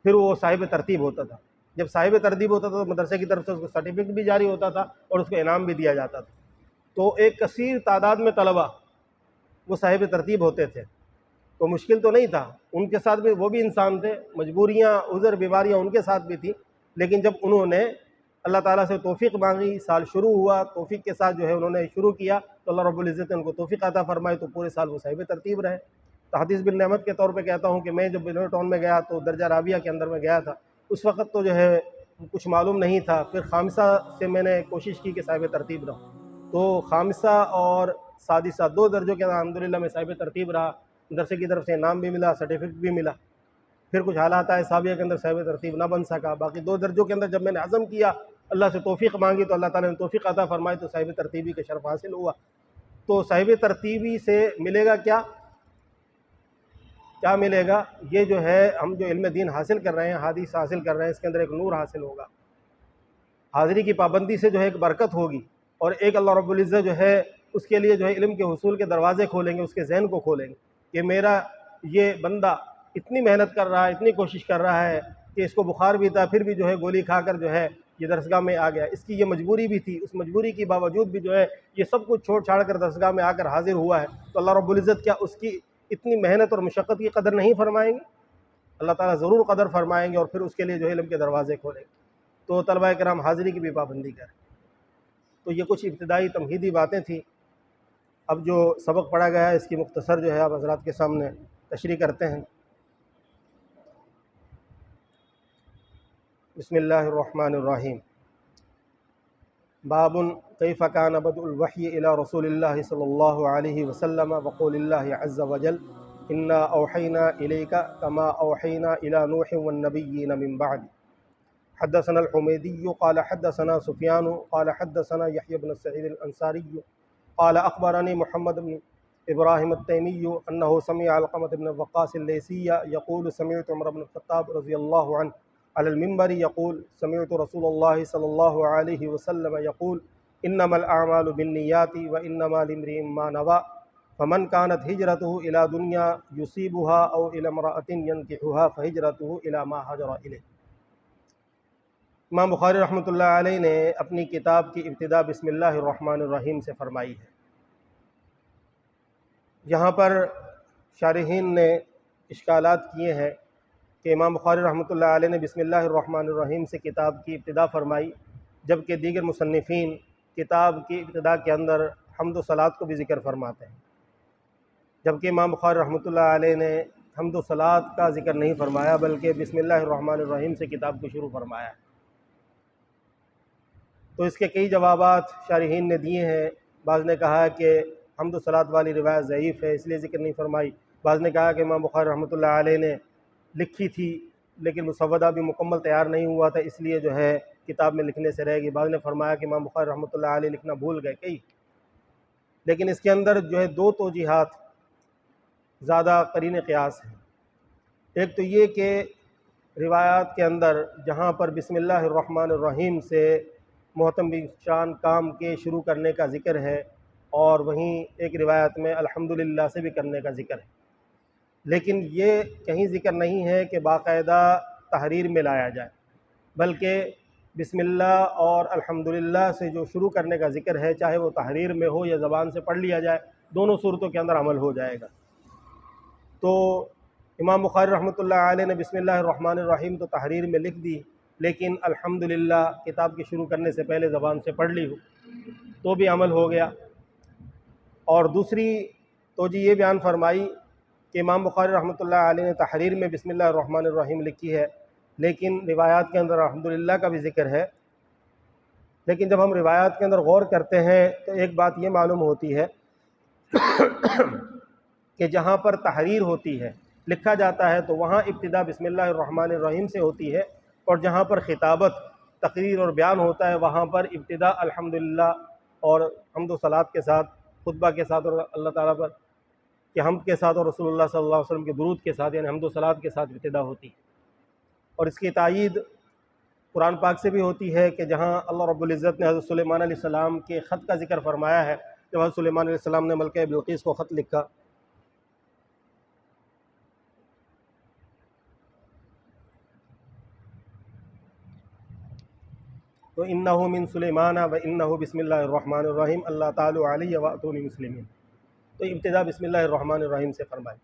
پھر وہ صاحب ترتیب ہوتا تھا۔ جب صاحب ترتیب ہوتا تھا تو مدرسے کی طرف سے اس کو سرٹیفکیٹ بھی جاری ہوتا تھا اور اس کو انعام بھی دیا جاتا تھا۔ تو ایک کثیر تعداد میں طلبہ وہ صاحب ترتیب ہوتے تھے، تو مشکل تو نہیں تھا، ان کے ساتھ بھی وہ بھی انسان تھے، مجبوریاں، عذر، بیماریاں ان کے ساتھ بھی تھیں، لیکن جب انہوں نے اللہ تعالیٰ سے توفیق مانگی، سال شروع ہوا، توفیق کے ساتھ جو ہے انہوں نے شروع کیا تو اللہ رب العزت نے ان کو توفیق عطا فرمائی، تو پورے سال وہ صاحب ترتیب رہے۔ تو حدیث بن نعمت کے طور پہ کہتا ہوں کہ میں جب بلور ٹاؤن میں گیا تو درجہ رابعہ کے اندر میں گیا تھا، اس وقت تو جو ہے کچھ معلوم نہیں تھا، پھر خامسہ سے میں نے کوشش کی کہ صاحب ترتیب رہوں، تو خامسہ اور سادسہ 2 درجوں کے اندر الحمدللہ میں صاحب ترتیب رہا، مدرسے کی طرف سے انعام بھی ملا، سرٹیفکیٹ بھی ملا۔ پھر کچھ حالات آئے ثابیہ کے اندر صاحب ترتیب نہ بن سکا، باقی 2 درجوں کے اندر جب میں نے عزم کیا، اللہ سے توفیق مانگی تو اللہ تعالیٰ نے توفیق عطا فرمائی، تو صاحب ترتیبی کا شرف حاصل ہوا۔ تو صاحب ترتیبی سے ملے گا کیا ملے گا؟ یہ جو ہے ہم جو علم دین حاصل کر رہے ہیں، حدیث حاصل کر رہے ہیں، اس کے اندر ایک نور حاصل ہوگا، حاضری کی پابندی سے جو ہے ایک برکت ہوگی، اور ایک اللہ رب العزت جو ہے اس کے لیے جو ہے علم کے حصول کے دروازے کھولیں گے، اس کے ذہن کو کھولیں گے کہ میرا یہ بندہ اتنی محنت کر رہا ہے، اتنی کوشش کر رہا ہے کہ اس کو بخار بھی تھا، پھر بھی جو ہے گولی کھا کر جو ہے یہ درسگاہ میں آ گیا، اس کی یہ مجبوری بھی تھی، اس مجبوری کی باوجود بھی جو ہے یہ سب کچھ چھوڑ چھاڑ کر درسگاہ میں آ کر حاضر ہوا ہے، تو اللہ رب العزت کیا اس کی اتنی محنت اور مشقت کی قدر نہیں فرمائیں گے؟ اللہ تعالیٰ ضرور قدر فرمائیں گے، اور پھر اس کے لیے جو ہے علم کے دروازے کھولیں گے۔ تو طلبہ کرام حاضری کی بھی پابندی کریں۔ تو یہ کچھ ابتدائی تمہیدی باتیں تھیں۔ اب جو سبق پڑھا گیا ہے اس کی مختصر جو ہے آپ حضرات کے سامنے تشریح کرتے ہیں۔ بسم اللہ الرحمن الرحیم۔ باب کیف کان بدء الوحی الی رسول اللہ صلی اللہ علیہ وسلم وقول اللہ عز وجل انا اوحینا الیک کما اوحینا الی نوح والنبیین من بعد۔ حدثنا الحمیدی قال حدثنا سفیان قال حدثنا یحیی بن سعید الانصاری قال اخبرنی محمد بن ابراہیم التیمی انہ سمع علقمة بن وقاص اللیثی یقول سمعت عمر بن الخطاب رضی اللہ عنہ على المنبر يقول سمعت رسول الله صلى الله عليه وسلم يقول انما الاعمال بالنيات وانما لامرئ ما نوى فمن كانت هجرته الى دنيا يصيبها او الى امرأة ينكحها فهجرته الى ما هاجر اليه۔ امام بخاری رحمۃ اللہ علیہ نے اپنی کتاب کی ابتدا بسم اللہ الرحمن الرحیم سے فرمائی ہے۔ یہاں پر شارحین نے اشکالات کیے ہیں کہ امام بخاری رحمۃ اللہ علیہ نے بسم اللہ الرحمن الرحیم سے کتاب کی ابتدا فرمائی، جبکہ دیگر مصنفین کتاب کی ابتدا کے اندر حمد و صلات کو بھی ذکر فرماتے ہیں، جبکہ امام بخاری رحمۃ اللہ علیہ نے حمد و صلات کا ذکر نہیں فرمایا بلکہ بسم اللہ الرحمن الرحیم سے کتاب کو شروع فرمایا ہے۔ تو اس کے کئی جوابات شارحین نے دیے ہیں۔ بعض نے کہا کہ حمد و صلات والی روایت ضعیف ہے اس لیے ذکر نہیں فرمائی، بعض نے کہا کہ امام بخاری رحمۃ اللہ علیہ نے لکھی تھی لیکن مسودہ بھی مکمل تیار نہیں ہوا تھا اس لیے جو ہے کتاب میں لکھنے سے رہ گئی۔ بعض نے فرمایا کہ امام بخاری رحمۃ اللہ علیہ لکھنا بھول گئے کئی، لیکن اس کے اندر جو ہے 2 توجیحات زیادہ قرین قیاس ہیں۔ ایک تو یہ کہ روایات کے اندر جہاں پر بسم اللہ الرحمن الرحیم سے محتم شان کام کے شروع کرنے کا ذکر ہے، اور وہیں ایک روایت میں الحمدللہ سے بھی کرنے کا ذکر ہے، لیکن یہ کہیں ذکر نہیں ہے کہ باقاعدہ تحریر میں لایا جائے، بلکہ بسم اللہ اور الحمدللہ سے جو شروع کرنے کا ذکر ہے چاہے وہ تحریر میں ہو یا زبان سے پڑھ لیا جائے، دونوں صورتوں کے اندر عمل ہو جائے گا۔ تو امام بخاری رحمۃ اللہ علیہ نے بسم اللہ الرحمن الرحیم تو تحریر میں لکھ دی، لیکن الحمدللہ کتاب کے شروع کرنے سے پہلے زبان سے پڑھ لی ہو تو بھی عمل ہو گیا۔ اور دوسری توجہ یہ بیان فرمائی کہ امام بخاری رحمۃ اللہ علیہ نے تحریر میں بسم اللہ الرحمن الرحیم لکھی ہے، لیکن روایات کے اندر الحمدللہ کا بھی ذکر ہے۔ لیکن جب ہم روایات کے اندر غور کرتے ہیں تو ایک بات یہ معلوم ہوتی ہے کہ جہاں پر تحریر ہوتی ہے، لکھا جاتا ہے، تو وہاں ابتدا بسم اللہ الرحمن الرحیم سے ہوتی ہے، اور جہاں پر خطابت، تقریر اور بیان ہوتا ہے وہاں پر ابتدا الحمدللہ اور حمد و صلات کے ساتھ، خطبہ کے ساتھ، اور اللہ تعالیٰ پر کہ حمد کے ساتھ اور رسول اللہ صلی اللہ علیہ وسلم کے درود کے ساتھ، یعنی حمد و صلات کے ساتھ ابتدا ہوتی ہے۔ اور اس کی تائید قرآن پاک سے بھی ہوتی ہے کہ جہاں اللہ رب العزت نے حضرت سلیمان علیہ السلام کے خط کا ذکر فرمایا ہے، جب حضرت سلیمان علیہ السلام نے ملکہ بلقیس کو خط لکھا، تو انہ من سلیمان و انہ بسم اللہ الرحمن الرحیم اللہ تعالی علیہ واتونی مسلمین، تو ابتدا بسم اللہ الرحمن الرحیم سے فرمائی۔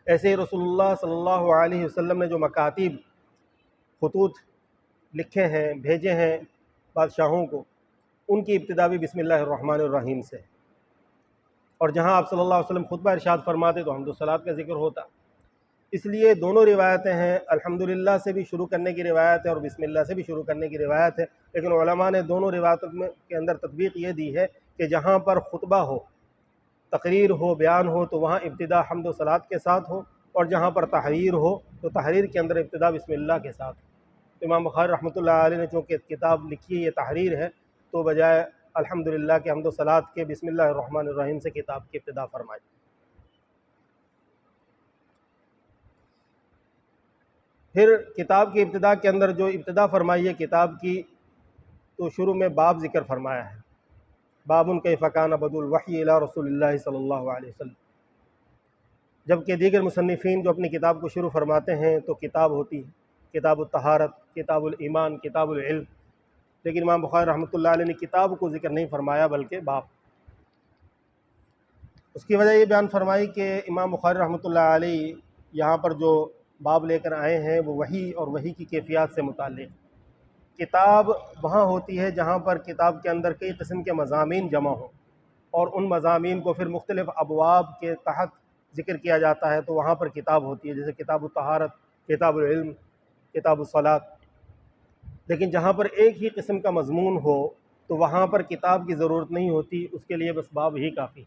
ایسے ہی رسول اللہ صلی اللہ علیہ وسلم نے جو مکاتب خطوط لکھے ہیں، بھیجے ہیں بادشاہوں کو، ان کی ابتدا بھی بسم اللہ الرحمن الرحیم سے، اور جہاں آپ صلی اللہ علیہ وسلم خطبہ ارشاد فرماتے تو حمد و صلات کا ذکر ہوتا۔ اس لیے دونوں روایتیں ہیں، الحمدللہ سے بھی شروع کرنے کی روایت ہے اور بسم اللہ سے بھی شروع کرنے کی روایت ہے، لیکن علماء نے دونوں روایتوں کے اندر تطبیق یہ دی ہے کہ جہاں پر خطبہ ہو، تقریر ہو، بیان ہو، تو وہاں ابتدا حمد و صلات کے ساتھ ہو، اور جہاں پر تحریر ہو تو تحریر کے اندر ابتدا بسم اللہ کے ساتھ ہو۔ امام بخاری رحمۃ اللہ علیہ نے چونکہ کتاب لکھی ہے، یہ تحریر ہے، تو بجائے الحمدللہ کے حمد و صلات کے بسم اللہ الرحمن الرحیم سے کتاب کی ابتدا فرمائی۔ پھر کتاب کی ابتدا کے اندر جو ابتدا فرمائی ہے کتاب کی، تو شروع میں باب ذکر فرمایا ہے، باب کیف کان بدء الوحی الی رسول اللہ صلی اللہ علیہ وسلم، جبکہ دیگر مصنفین جو اپنی کتاب کو شروع فرماتے ہیں تو کتاب ہوتی ہے، کتاب الطہارت، کتاب الایمان، کتاب العلم، لیکن امام بخاری رحمۃ اللہ علیہ نے کتاب کو ذکر نہیں فرمایا بلکہ باب۔ اس کی وجہ یہ بیان فرمائی کہ امام بخاری رحمۃ اللہ علیہ یہاں پر جو باب لے کر آئے ہیں وہ وحی اور وحی کی کیفیات سے متعلق۔ کتاب وہاں ہوتی ہے جہاں پر کتاب کے اندر کئی قسم کے مضامین جمع ہوں، اور ان مضامین کو پھر مختلف ابواب کے تحت ذکر کیا جاتا ہے، تو وہاں پر کتاب ہوتی ہے، جیسے کتاب الطہارت، کتاب العلم، کتاب الصلاۃ۔ لیکن جہاں پر ایک ہی قسم کا مضمون ہو تو وہاں پر کتاب کی ضرورت نہیں ہوتی، اس کے لیے بس باب ہی کافی۔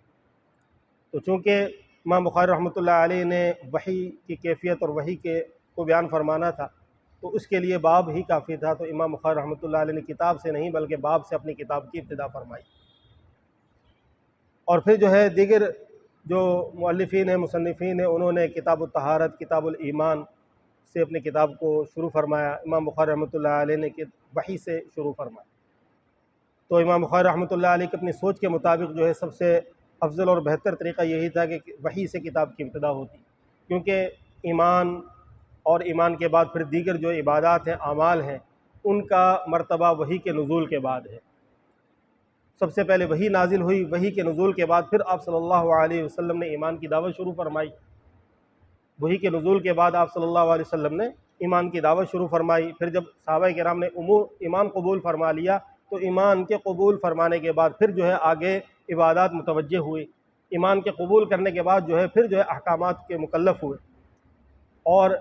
تو چونکہ امام بخاری رحمۃ اللہ علیہ نے وحی کی کیفیت اور وحی کے کو بیان فرمانا تھا، تو اس کے لیے باب ہی کافی تھا، تو امام بخاری رحمۃ اللہ علیہ نے کتاب سے نہیں بلکہ باب سے اپنی کتاب کی ابتدا فرمائی۔ اور پھر جو ہے دیگر جو مؤلفین ہیں، مصنفین ہیں، انہوں نے کتاب الطہارت، کتاب الایمان سے اپنی کتاب کو شروع فرمایا، امام بخاری رحمۃ اللہ علیہ نے وحی سے شروع فرمایا۔ تو امام بخاری رحمۃ اللہ علیہ کی اپنی سوچ کے مطابق جو ہے سب سے افضل اور بہتر طریقہ یہی تھا کہ وحی سے کتاب کی ابتدا ہوتی، کیونکہ ایمان اور ایمان کے بعد پھر دیگر جو عبادات ہیں، اعمال ہیں، ان کا مرتبہ وحی کے نزول کے بعد ہے۔ سب سے پہلے وحی نازل ہوئی، وحی کے نزول کے بعد پھر آپ صلی اللہ علیہ وسلم نے ایمان کی دعوت شروع فرمائی، وحی کے نزول کے بعد آپ صلی اللہ علیہ وسلم نے ایمان کی دعوت شروع فرمائی۔ پھر جب صحابہ کرام نے ایمان قبول فرما لیا تو ایمان کے قبول فرمانے کے بعد پھر جو ہے آگے عبادات متوجہ ہوئی، ایمان کے قبول کرنے کے بعد جو ہے پھر جو ہے احکامات کے مکلف ہوئے، اور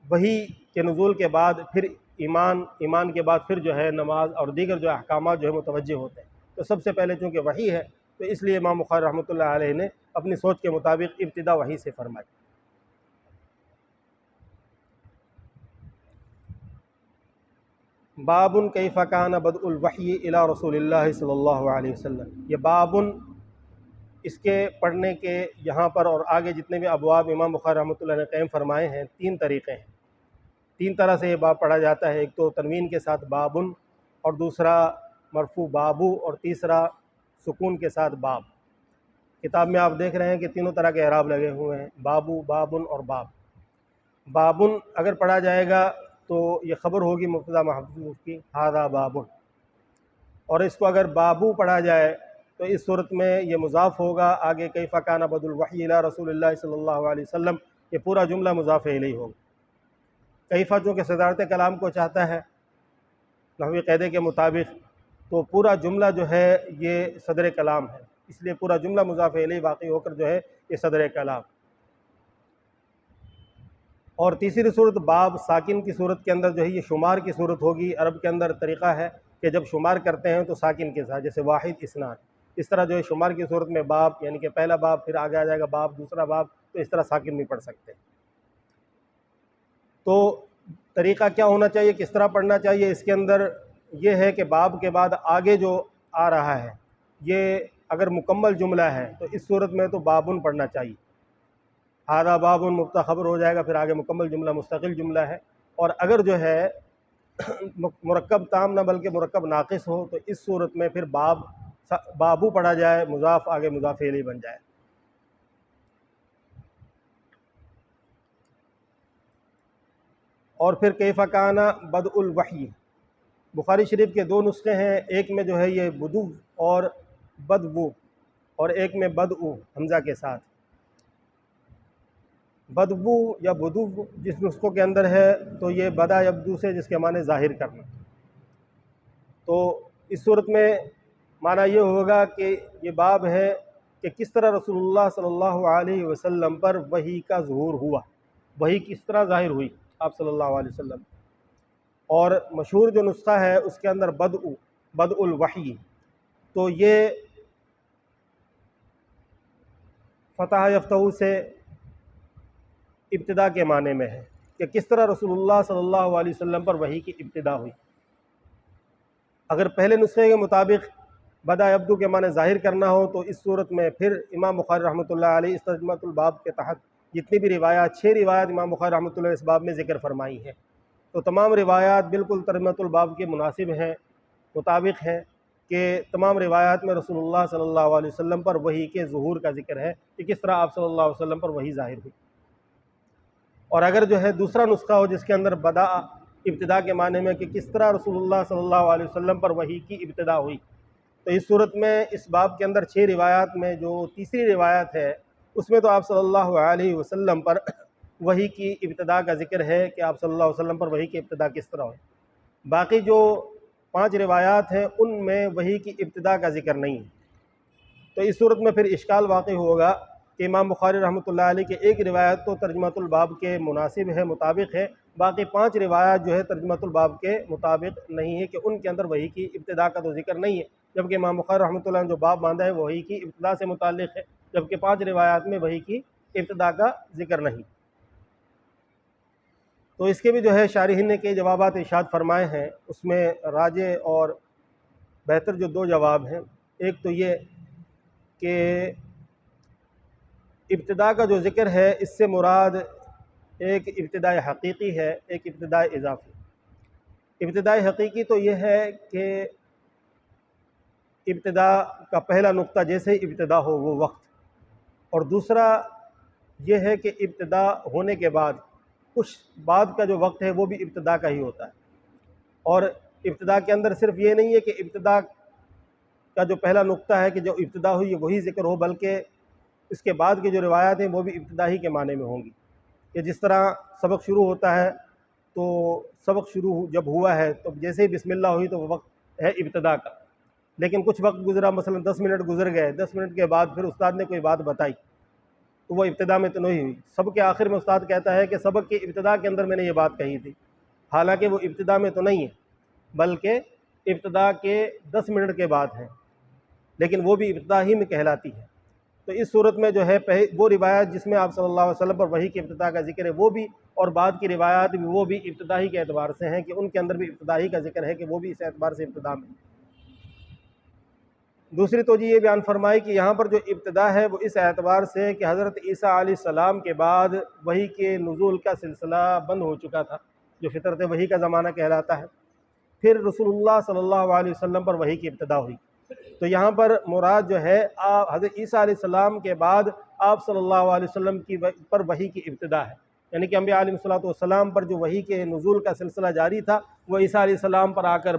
وحی کے نزول کے بعد پھر ایمان کے بعد پھر جو ہے نماز اور دیگر جو احکامات جو ہے متوجہ ہوتے ہیں۔ تو سب سے پہلے چونکہ وحی ہے تو اس لیے امام بخاری رحمۃ اللہ علیہ نے اپنی سوچ کے مطابق ابتدا وحی سے فرمائی۔ باب کیف کان بدء الوحی الی رسول اللہ صلی اللہ علیہ وسلم، یہ باب اس کے پڑھنے کے یہاں پر اور آگے جتنے بھی ابواب امام بخاری رحمۃ اللہ نے قائم فرمائے ہیں، تین طریقے ہیں، تین طرح سے یہ باب پڑھا جاتا ہے، ایک تو تنوین کے ساتھ بابن، اور دوسرا مرفوع بابو، اور تیسرا سکون کے ساتھ باب۔ کتاب میں آپ دیکھ رہے ہیں کہ تینوں طرح کے اعراب لگے ہوئے ہیں، بابو، بابن اور باب۔ بابن اگر پڑھا جائے گا تو یہ خبر ہوگی مبتدا محذوف کی، ھذا بابن، اور اس کو اگر بابو پڑھا جائے تو اس صورت میں یہ مضاف ہوگا، آگے کیف کان بدء الوحی الی رسول اللہ صلی اللہ علیہ وسلم، یہ پورا جملہ مضاف الیہ ہوگا۔ کیفہ چونکہ صدارت کلام کو چاہتا ہے نحوی قاعدے کے مطابق، تو پورا جملہ جو ہے یہ صدر کلام ہے، اس لیے پورا جملہ مضاف الیہ واقع ہو کر جو ہے یہ صدر کلام۔ اور تیسری صورت باب ساکن کی صورت کے اندر جو ہے یہ شمار کی صورت ہوگی۔ عرب کے اندر طریقہ ہے کہ جب شمار کرتے ہیں تو ساکن کے ساتھ، جیسے واحد، اثنان، اس طرح جو ہے شمار کی صورت میں باب یعنی کہ پہلا باب، پھر آگے آ جائے گا باب، دوسرا باب، تو اس طرح ساکن بھی پڑھ سکتے ہیں۔ تو طریقہ کیا ہونا چاہیے، کس طرح پڑھنا چاہیے، اس کے اندر یہ ہے کہ باب کے بعد آگے جو آ رہا ہے یہ اگر مکمل جملہ ہے تو اس صورت میں تو بابن پڑھنا چاہیے، ھذا بابن مبتدا خبر ہو جائے گا، پھر آگے مکمل جملہ مستقل جملہ ہے۔ اور اگر جو ہے مرکب تام نہ بلکہ مرکب ناقص ہو تو اس صورت میں پھر بابو پڑھا جائے، مضاف آگے مضاف الیہ بن جائے۔ اور پھر کیف کان بدء الوحی، بخاری شریف کے دو نسخے ہیں، ایک میں جو ہے یہ بدو اور بدو، اور ایک میں بدء حمزہ کے ساتھ۔ بدو یا بدو جس نسخوں کے اندر ہے تو یہ بدا یبدو سے، جس کے معنی ظاہر کرنا، تو اس صورت میں معنی یہ ہوگا کہ یہ باب ہے کہ کس طرح رسول اللہ صلی اللہ علیہ وسلم پر وحی کا ظہور ہوا، وحی کس طرح ظاہر ہوئی آپ صلی اللہ علیہ وسلم۔ اور مشہور جو نسخہ ہے اس کے اندر بدء الوحی، تو یہ فتح یفتح سے ابتدا کے معنی میں ہے کہ کس طرح رسول اللہ صلی اللہ علیہ وسلم پر وحی کی ابتدا ہوئی۔ اگر پہلے نسخے کے مطابق بدا یبدو کے معنی ظاہر کرنا ہو تو اس صورت میں پھر امام بخاری رحمۃ اللہ علیہ اس ترجمۃ الباب کے تحت جتنی بھی روایات، 6 روایات امام بخاری رحمۃ اللہ علیہ اس باب میں ذکر فرمائی ہیں، تو تمام روایات بالکل ترجمۃ الباب کے مناسب ہیں، مطابق ہیں، کہ تمام روایات میں رسول اللہ صلی اللہ علیہ وسلم پر وحی کے ظہور کا ذکر ہے کہ کس طرح آپ صلی اللہ علیہ وسلم پر وحی ظاہر ہوئی۔ اور اگر جو ہے دوسرا نسخہ ہو جس کے اندر بدا ابتدا کے معنی میں کہ کس طرح رسول اللہ صلی اللہ علیہ وسلم پر وحی کی ابتدا ہوئی، تو اس صورت میں اس باب کے اندر 6 روایات میں جو تیسری روایت ہے اس میں تو آپ صلی اللہ علیہ وسلم پر وحی کی ابتدا کا ذکر ہے کہ آپ صلی اللہ علیہ وسلم پر وحی کی ابتدا کس طرح ہوئی۔ باقی جو 5 روایات ہیں ان میں وحی کی ابتدا کا ذکر نہیں ہے، تو اس صورت میں پھر اشکال واقع ہوگا کہ امام بخاری رحمۃ اللہ علیہ کے ایک روایت تو ترجمۃ الباب کے مناسب ہے، مطابق ہے، باقی 5 روایات جو ہے ترجمۃ الباب کے مطابق نہیں ہے کہ ان کے اندر وحی کی ابتدا کا تو ذکر نہیں ہے، جبکہ امام بخاری رحمۃ اللہ نے جو باب باندھا ہے وہ وحی کی ابتدا سے متعلق ہے، جبکہ 5 روایات میں وحی کی ابتدا کا ذکر نہیں۔ تو اس کے بھی جو ہے شارحین نے کئی جوابات ارشاد فرمائے ہیں، اس میں راجح اور بہتر جو 2 جواب ہیں، ایک تو یہ کہ ابتدا کا جو ذکر ہے اس سے مراد ایک ابتداء حقیقی ہے، ایک ابتداء اضافی۔ ابتداء حقیقی تو یہ ہے کہ ابتدا کا پہلا نقطہ جیسے ہی ابتدا ہو وہ وقت، اور دوسرا یہ ہے کہ ابتدا ہونے کے بعد کچھ بعد کا جو وقت ہے وہ بھی ابتدا کا ہی ہوتا ہے، اور ابتدا کے اندر صرف یہ نہیں ہے کہ ابتدا کا جو پہلا نقطہ ہے کہ جو ابتدا ہوئی ہے وہی ذکر ہو، بلکہ اس کے بعد کی جو روایات ہیں وہ بھی ابتدا ہی کے معنی میں ہوں گی، کہ جس طرح سبق شروع ہوتا ہے تو سبق شروع جب ہوا ہے تو جیسے ہی بسم اللہ ہوئی تو وہ وقت ہے ابتدا کا، لیکن کچھ وقت گزرا، مثلا 10 منٹ گزر گئے، 10 منٹ کے بعد پھر استاد نے کوئی بات بتائی تو وہ ابتدا میں تو نہیں ہوئی، سب کے آخر میں استاد کہتا ہے کہ سبق کی ابتدا کے اندر میں نے یہ بات کہی تھی، حالانکہ وہ ابتدا میں تو نہیں ہے بلکہ ابتدا کے 10 منٹ کے بعد ہے، لیکن وہ بھی ابتدا ہی میں کہلاتی ہے۔ تو اس صورت میں جو ہے وہ روایات جس میں آپ صلی اللہ علیہ وسلم پر وحی کی ابتدا کا ذکر ہے وہ بھی، اور بعد کی روایات بھی وہ بھی ابتدائی کے اعتبار سے ہیں کہ ان کے اندر بھی ابتدائی کا ذکر ہے کہ وہ بھی اس اعتبار سے ابتدا میں۔ دوسری توجہ یہ بیان فرمائی کہ یہاں پر جو ابتدا ہے وہ اس اعتبار سے کہ حضرت عیسیٰ علیہ السلام کے بعد وحی کے نزول کا سلسلہ بند ہو چکا تھا، جو فطرت وحی کا زمانہ کہلاتا ہے، پھر رسول اللہ صلی اللہ علیہ وسلم پر وحی کی ابتدا ہوئی، تو یہاں پر مراد جو ہے حضرت عیسیٰ علیہ السلام کے بعد آپ صلی اللہ علیہ وسلم پر وحی کی ابتدا ہے، یعنی کہ انبیاء علیہ السلام پر جو وحی کے نزول کا سلسلہ جاری تھا وہ عیسیٰ علیہ السلام پر آ کر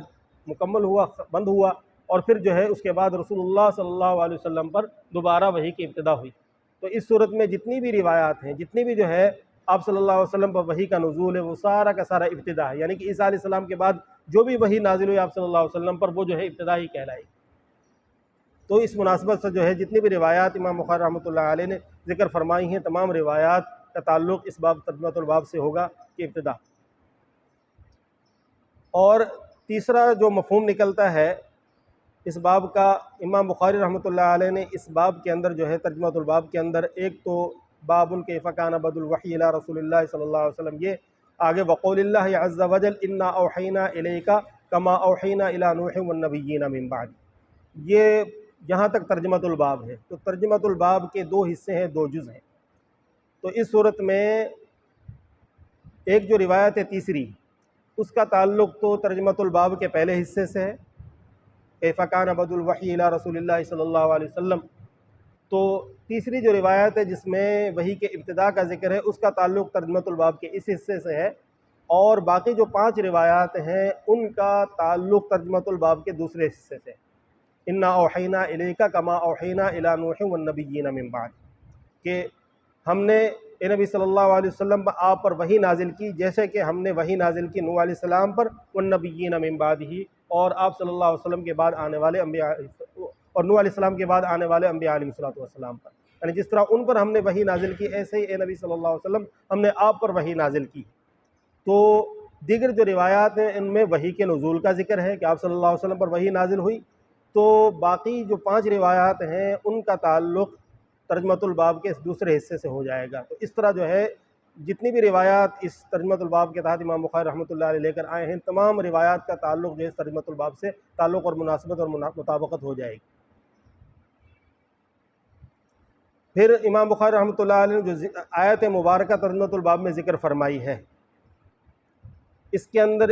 مکمل ہوا، بند ہوا، اور پھر جو ہے اس کے بعد رسول اللہ صلی اللہ علیہ وسلم پر دوبارہ وحی کی ابتدا ہوئی۔ تو اس صورت میں جتنی بھی روایات ہیں، جتنی بھی جو ہے آپ صلی اللہ علیہ وسلم پر وحی کا نزول ہے وہ سارا کا سارا ابتدا ہے، یعنی کہ عیسیٰ علیہ السلام کے بعد جو بھی وحی نازل ہوئی آپ صلی اللہ علیہ وسلم پر وہ جو ہے ابتدا ہی کہلائے گی۔ تو اس مناسبت سے جو ہے جتنی بھی روایات امام بخاری رحمۃ اللہ علیہ نے ذکر فرمائی ہیں تمام روایات کا تعلق اس باب ترجمۃ الباب سے ہوگا کہ ابتدا۔ اور تیسرا جو مفہوم نکلتا ہے اس باب کا، امام بخاری رحمۃ اللہ علیہ نے اس باب کے اندر جو ہے ترجمۃ الباب کے اندر ایک تو باب کیف کان بدء الوحی الی رسول اللہ صلی اللہ علیہ وسلم، یہ آگے وقول اللہ عز وجل انا اوحینا الیک کما اوحینا الی نوح والنبیین من بعد، یہ یہاں تک ترجمۃ الباب ہے۔ تو ترجمۃ الباب کے 2 حصے ہیں، 2 جز ہیں، تو اس صورت میں ایک جو روایت ہے تیسری اس کا تعلق تو ترجمۃ الباب کے پہلے حصے سے ہے، کیف کان بدء الوحی الی رسول اللہ صلی اللہ علیہ وسلم۔ تو تیسری جو روایت ہے جس میں وحی کے ابتدا کا ذکر ہے، اس کا تعلق ترجمۃ الباب کے اس حصے سے ہے، اور باقی جو 5 روایات ہیں ان کا تعلق ترجمۃ الباب کے دوسرے حصے سے، انا اوحینا الیک کما اوحینا الی نوح والنبیین من بعد، کہ ہم نے اے نبی صلی اللہ علیہ وسلم آپ پر وحی نازل کی جیسے کہ ہم نے وحی نازل کی نوح علیہ السلام پر، والنبیین من بعدہ، اور آپ صلی اللہ علیہ وسلم کے بعد آنے والے انبیاء، اور نوح علیہ السلام کے بعد آنے والے انبیاء علیہ الصلوۃ والسلام پر، یعنی جس طرح ان پر ہم نے وحی نازل کی ایسے ہی اے نبی صلی اللہ علیہ وسلم ہم نے آپ پر وحی نازل کی۔ تو دیگر جو روایات ہیں ان میں وحی کے نزول کا ذکر ہے کہ آپ صلی اللہ علیہ وسلم پر وحی نازل ہوئی، تو باقی جو 5 روایات ہیں ان کا تعلق ترجمۃ الباب کے دوسرے حصے سے ہو جائے گا۔ تو اس طرح جو ہے جتنی بھی روایات اس ترجمۃ الباب کے تحت امام بخاری رحمۃ اللہ علیہ لے کر آئے ہیں، تمام روایات کا تعلق جو ہے ترجمۃ الباب سے تعلق اور مناسبت اور مطابقت ہو جائے گی۔ پھر امام بخاری رحمۃ اللہ علیہ نے جو آیت مبارکہ ترجمۃ الباب میں ذکر فرمائی ہے، اس کے اندر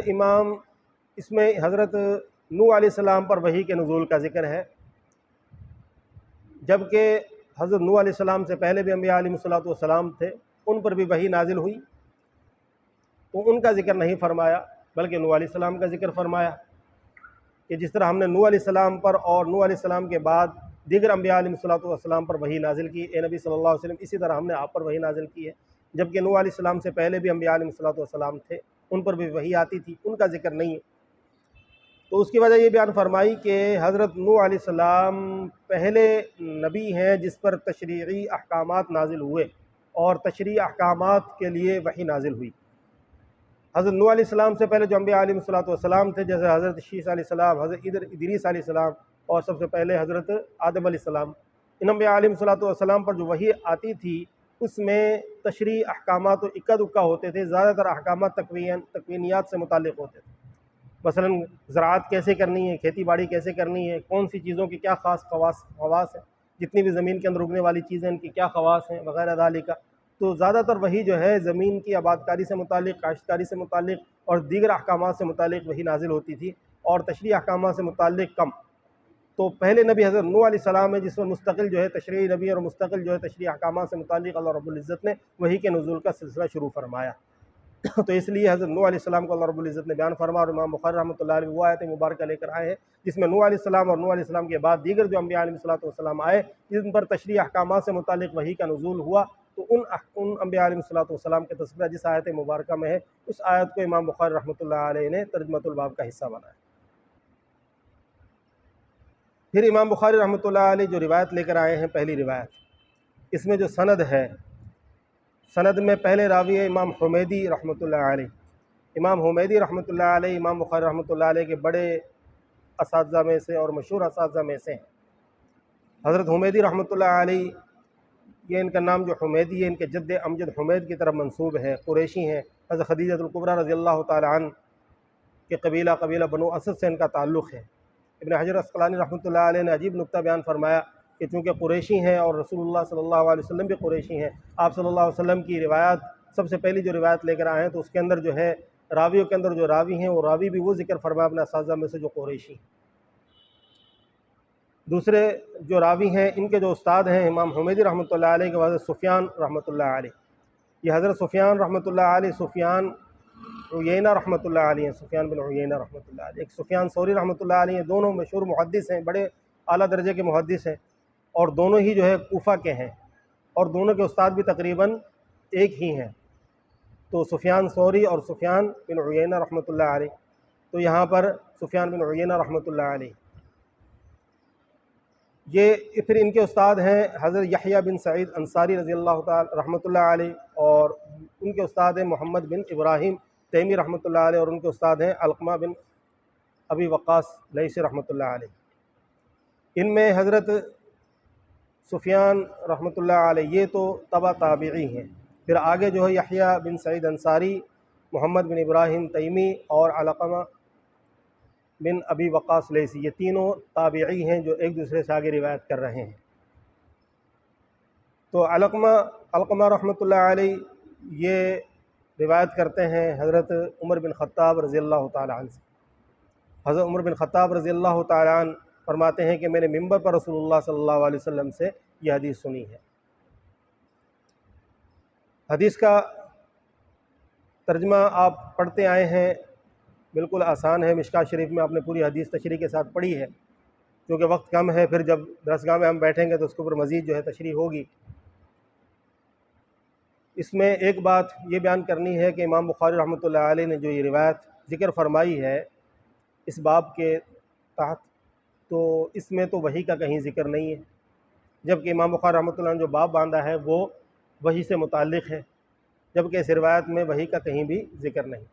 اس میں حضرت نوح علیہ السلام پر وحی کے نزول کا ذکر ہے، جبکہ حضرت نوح علیہ السلام سے پہلے بھی انبیاء علیہ الصلوۃ والسلام تھے، ان پر بھی وحی نازل ہوئی، تو ان کا ذکر نہیں فرمایا بلکہ نوح علیہ السلام کا ذکر فرمایا، کہ جس طرح ہم نے نوح علیہ السلام پر اور نوح علیہ السلام کے بعد دیگر انبیاء علیہ الصلوۃ والسلام پر وحی نازل کی، اے نبی صلی اللہ علیہ وسلم اسی طرح ہم نے آپ پر وحی نازل کی ہے، جبکہ نوح علیہ السلام سے پہلے بھی انبیاء علیہ الصلوۃ والسلام تھے، ان پر بھی وحی آتی تھی، ان کا ذکر نہیں ہے۔ تو اس کی وجہ یہ بیان فرمائی کہ حضرت نوح علیہ السلام پہلے نبی ہیں جس پر تشریعی احکامات نازل ہوئے اور تشریعی احکامات کے لیے وحی نازل ہوئی۔ حضرت نوح علیہ السلام سے پہلے جو انبیاء علیہ الصلوۃ والسلام تھے، جیسے حضرت شیس علیہ السلام، حضرت ادریس علیہ السلام، اور سب سے پہلے حضرت آدم علیہ السلام، ان انبیاء علیہ الصلوۃ والسلام پر جو وحی آتی تھی اس میں تشریعی احکامات تو اکا دکا ہوتے تھے، زیادہ تر احکامات تکوینیات سے متعلق ہوتے تھے، مثلا زراعت کیسے کرنی ہے، کھیتی باڑی کیسے کرنی ہے، کون سی چیزوں کی کیا خاص خواص ہیں، جتنی بھی زمین کے اندر اگنے والی چیزیں ان کی کیا خواص ہیں وغیرہ ذالک۔ تو زیادہ تر وحی جو ہے زمین کی آبادکاری سے متعلق، کاشتکاری سے متعلق اور دیگر احکامات سے متعلق وحی نازل ہوتی تھی، اور تشریعی احکامات سے متعلق کم۔ تو پہلے نبی حضرت نوح علیہ السلام ہے جس میں مستقل جو ہے تشریعی نبی اور مستقل جو ہے تشریعی احکامات سے متعلق اللہ رب العزت نے وحی کے نزول کا سلسلہ شروع فرمایا۔ تو اس لیے حضرت نوح علیہ السلام کو اللہ رب العزت نے بیان فرمایا، اور امام بخاری رحمۃ اللہ علیہ وہ آیت مبارکہ لے کر آئے ہیں جس میں نوح علیہ السلام اور نوح علیہ السلام کے بعد دیگر جو انبیاء علیہ الصلوۃ والسلام آئے جن پر تشریعی احکامات سے متعلق وحی کا نزول ہوا، تو ان انبیاء علیہ الصلوۃ والسلام کے تذکرہ جس آیت مبارکہ میں ہے، اس آیت کو امام بخاری رحمۃ اللہ علیہ نے ترجمۃ الباب کا حصہ بنایا۔ پھر امام بخاری رحمۃ اللہ علیہ جو روایت لے کر آئے ہیں، پہلی روایت، اس میں جو سند ہے، سند میں پہلے راوی ہے امام حمیدی رحمۃ اللہ علیہ۔ امام حمیدی رحمۃ اللہ علیہ امام بخاری رحمۃ اللہ علیہ کے بڑے اساتذہ میں سے اور مشہور اساتذہ میں سے ہیں۔ حضرت حمیدی رحمۃ اللہ علیہ، یہ ان کا نام جو حمیدی ہے ان کے جد امجد حمید کی طرف منسوب ہے، قریشی ہیں، حضرت خدیجہ الکبریٰ رضی اللہ تعالی عنہ کے قبیلہ بنو اسد سے ان کا تعلق ہے۔ ابن حجر عسقلانی رحمۃ اللہ علیہ نے عجیب نکتہ بیان فرمایا کہ چونکہ قریشی ہیں اور رسول اللہ صلی اللہ علیہ وسلم بھی قریشی ہیں، آپ صلی اللہ علیہ وسلم کی روایت سب سے پہلی جو روایت لے کر آئے ہیں تو اس کے اندر جو ہے راویوں کے اندر جو راوی ہیں وہ راوی بھی وہ ذکر فرمایا اپنے اساتذہ میں سے جو قریشی ہیں۔ دوسرے جو راوی ہیں ان کے جو استاد ہیں امام حمیدی رحمۃ اللہ علیہ کے حضرت سفیان رحمۃ اللہ علیہ، یہ حضرت سفیان رحمۃ اللہ علیہ سفیان عیینہ رحمۃ اللہ علیہ، سفیان بن عیینہ رحمۃ اللہ علیہ، ایک سفیان ثوری رحمۃ اللہ علیہ، دونوں مشہور محدث ہیں، بڑے اعلیٰ درجے کے محدث ہیں، اور دونوں ہی جو ہے کوفہ کے ہیں، اور دونوں کے استاد بھی تقریباً ایک ہی ہیں، تو سفیان ثوری اور سفیان بن عیینہ رحمۃ اللہ علیہ۔ تو یہاں پر سفیان بن عیینہ رحمۃ اللہ علیہ، یہ پھر ان کے استاد ہیں حضرت یحییٰ بن سعید انصاری رضی اللہ تعالی رحمۃ اللہ علیہ، اور ان کے استاد ہیں محمد بن ابراہیم تیمی رحمۃ اللہ علیہ، اور ان کے استاد ہیں علقمہ بن ابی وقاص لیثی رحمۃ اللہ علیہ۔ ان میں حضرت سفیان رحمۃ اللہ علیہ یہ تو تبع تابعی ہیں، پھر آگے جو ہے یحییٰ بن سعید انصاری، محمد بن ابراہیم تیمی اور علقمہ بن ابی وقاص لیثی، یہ تینوں تابعی ہیں جو ایک دوسرے سے آگے روایت کر رہے ہیں۔ تو علقمہ رحمۃ اللہ علیہ یہ روایت کرتے ہیں حضرت عمر بن خطاب رضی اللہ تعالیٰ عنہ سے۔ حضرت عمر بن خطاب رضی اللہ تعالیٰ عنہ فرماتے ہیں کہ میں نے ممبر پر رسول اللہ صلی اللہ علیہ وسلم سے یہ حدیث سنی ہے۔ حدیث کا ترجمہ آپ پڑھتے آئے ہیں، بالکل آسان ہے، مشکوٰۃ شریف میں آپ نے پوری حدیث تشریح کے ساتھ پڑھی ہے۔ کیونکہ وقت کم ہے، پھر جب درسگاہ میں ہم بیٹھیں گے تو اس کے اوپر مزید جو ہے تشریح ہوگی۔ اس میں ایک بات یہ بیان کرنی ہے کہ امام بخاری رحمۃ اللہ علیہ نے جو یہ روایت ذکر فرمائی ہے اس باب کے تحت، تو اس میں تو وحی کا کہیں ذکر نہیں ہے، جبکہ امام بخاری رحمۃ اللہ نے جو باب باندھا ہے وہ وحی سے متعلق ہے، جبکہ اس روایت میں وحی کا کہیں بھی ذکر نہیں۔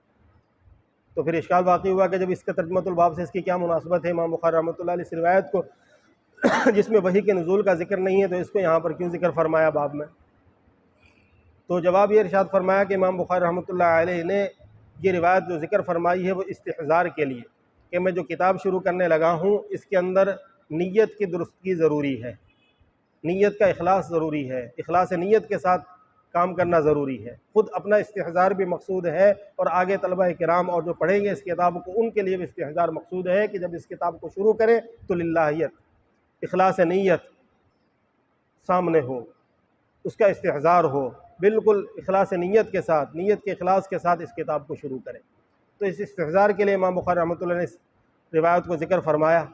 تو پھر اشکال واقع ہوا کہ جب اس کا ترجمۃ الباب سے اس کی کیا مناسبت ہے، امام بخاری رحمۃ اللہ علیہ اس روایت کو جس میں وحی کے نزول کا ذکر نہیں ہے تو اس کو یہاں پر کیوں ذکر فرمایا باب میں؟ تو جواب یہ ارشاد فرمایا کہ امام بخاری رحمۃ اللہ علیہ نے یہ روایت جو ذکر فرمائی ہے وہ استحضار کے لیے، کہ میں جو کتاب شروع کرنے لگا ہوں اس کے اندر نیت کی درستگی ضروری ہے، نیت کا اخلاص ضروری ہے، اخلاص نیت کے ساتھ کام کرنا ضروری ہے۔ خود اپنا استحضار بھی مقصود ہے، اور آگے طلبہ کرام اور جو پڑھیں گے اس کتاب کو ان کے لیے بھی استحضار مقصود ہے کہ جب اس کتاب کو شروع کریں تو للہیت، اخلاص نیت سامنے ہو، اس کا استحضار ہو، بالکل اخلاص نیت کے ساتھ، نیت کے اخلاص کے ساتھ اس کتاب کو شروع کریں۔ تو اس استحضار کے لیے امام بخاری رحمۃ اللہ نے اس روایت کو ذکر فرمایا۔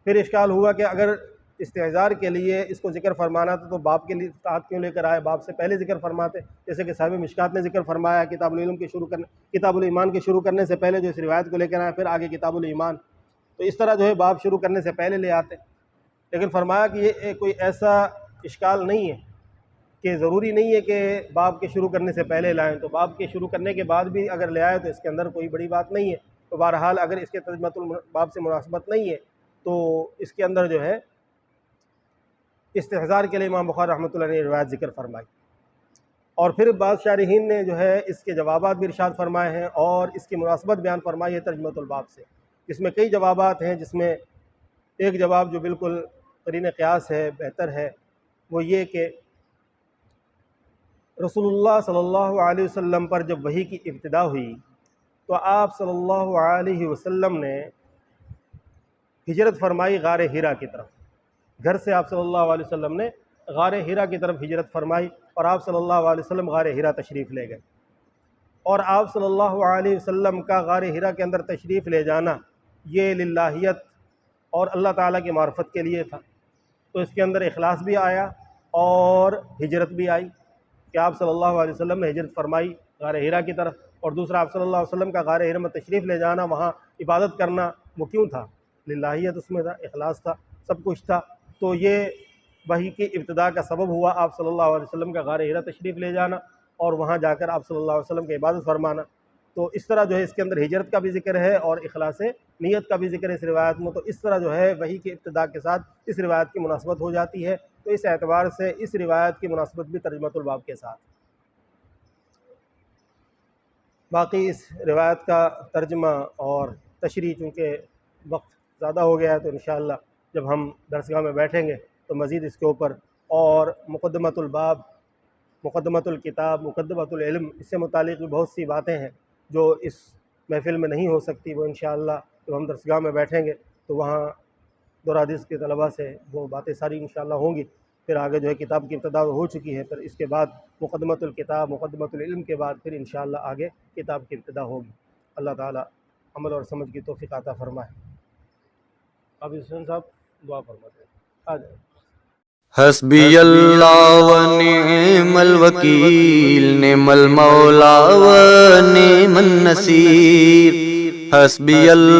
پھر اشکال ہوا کہ اگر استحضار کے لیے اس کو ذکر فرمانا تھا تو باب کے لیے ساتھ کیوں لے کر آئے، باب سے پہلے ذکر فرماتے، جیسے کہ صاحب مشکوٰۃ نے ذکر فرمایا کتاب العلم کے شروع کرنے، کتاب الایمان کے شروع کرنے سے پہلے جو اس روایت کو لے کر آئے، پھر آگے کتاب الایمان، تو اس طرح جو ہے باب شروع کرنے سے پہلے لے آتے۔ لیکن فرمایا کہ یہ کوئی ایسا اشکال نہیں ہے کہ ضروری نہیں ہے کہ باب کے شروع کرنے سے پہلے لائیں، تو باب کے شروع کرنے کے بعد بھی اگر لے آئے تو اس کے اندر کوئی بڑی بات نہیں ہے۔ تو بہرحال اگر اس کے ترجمۃ الباب سے مناسبت نہیں ہے تو اس کے اندر جو ہے استحضار کے لیے امام بخاری رحمۃ اللہ نے روایت ذکر فرمائی۔ اور پھر بعض شارحین نے جو ہے اس کے جوابات بھی ارشاد فرمائے ہیں اور اس کی مناسبت بیان فرمائی ہے ترجمۃ الباب سے۔ اس میں کئی جوابات ہیں، جس میں ایک جواب جو بالکل قرین قیاس ہے، بہتر ہے، وہ یہ کہ رسول اللہ صلی اللہ علیہ وسلم پر جب وحی کی ابتدا ہوئی تو آپ صلی اللہ علیہ وسلم نے ہجرت فرمائی غار حرا کی طرف، گھر سے آپ صلی اللہ علیہ وسلم نے غار حرا کی طرف ہجرت فرمائی اور آپ صلی اللہ علیہ وسلم غار حرا تشریف لے گئے۔ اور آپ صلی اللہ علیہ وسلم کا غار حرا کے اندر تشریف لے جانا یہ للہیت اور اللہ تعالیٰ کی معرفت کے لیے تھا، تو اس کے اندر اخلاص بھی آیا اور ہجرت بھی آئی کہ آپ صلی اللہ علیہ وسلم نے ہجرت فرمائی غار حرا کی طرف، اور دوسرا آپ صلی اللہ علیہ وسلم کا غار حرا میں تشریف لے جانا، وہاں عبادت کرنا، وہ کیوں تھا؟ للہیت اس میں تھا، اخلاص تھا، سب کچھ تھا۔ تو یہ وحی کی ابتدا کا سبب ہوا آپ صلی اللہ علیہ وسلم کا غار حرا تشریف لے جانا اور وہاں جا کر آپ صلی اللہ علیہ وسلم کی عبادت فرمانا۔ تو اس طرح جو ہے اس کے اندر ہجرت کا بھی ذکر ہے اور اخلاص نیت کا بھی ذکر ہے اس روایت میں، تو اس طرح جو ہے وحی کی ابتدا کے ساتھ اس روایت کی مناسبت ہو جاتی ہے۔ تو اس اعتبار سے اس روایت کی مناسبت بھی ترجمۃ الباب کے ساتھ۔ باقی اس روایت کا ترجمہ اور تشریح چونکہ وقت زیادہ ہو گیا ہے تو انشاءاللہ جب ہم درسگاہ میں بیٹھیں گے تو مزید اس کے اوپر اور مقدمۃ الباب، مقدمۃ الکتاب، مقدمۃ العلم، اس سے متعلق بھی بہت سی باتیں ہیں جو اس محفل میں نہیں ہو سکتی، وہ انشاءاللہ جب ہم درسگاہ میں بیٹھیں گے تو وہاں دور حدیث کے طلباء سے وہ باتیں ساری انشاءاللہ ہوں گی۔ پھر آگے جو ہے کتاب کی ابتدا ہو چکی ہے، پھر اس کے بعد مقدمۃ الکتاب، مقدمۃ العلم کے بعد پھر انشاءاللہ آگے کتاب کی ابتدا ہوگی۔ اللہ تعالی عمل اور سمجھ کی توفیق عطا فرمائے۔ اب حسین صاحب دعا فرماتے ہیں، آ جائیں۔ حسبی اللہ و نعم الوکیل، نعم المولا و نعم النصیر، حسبی اللہ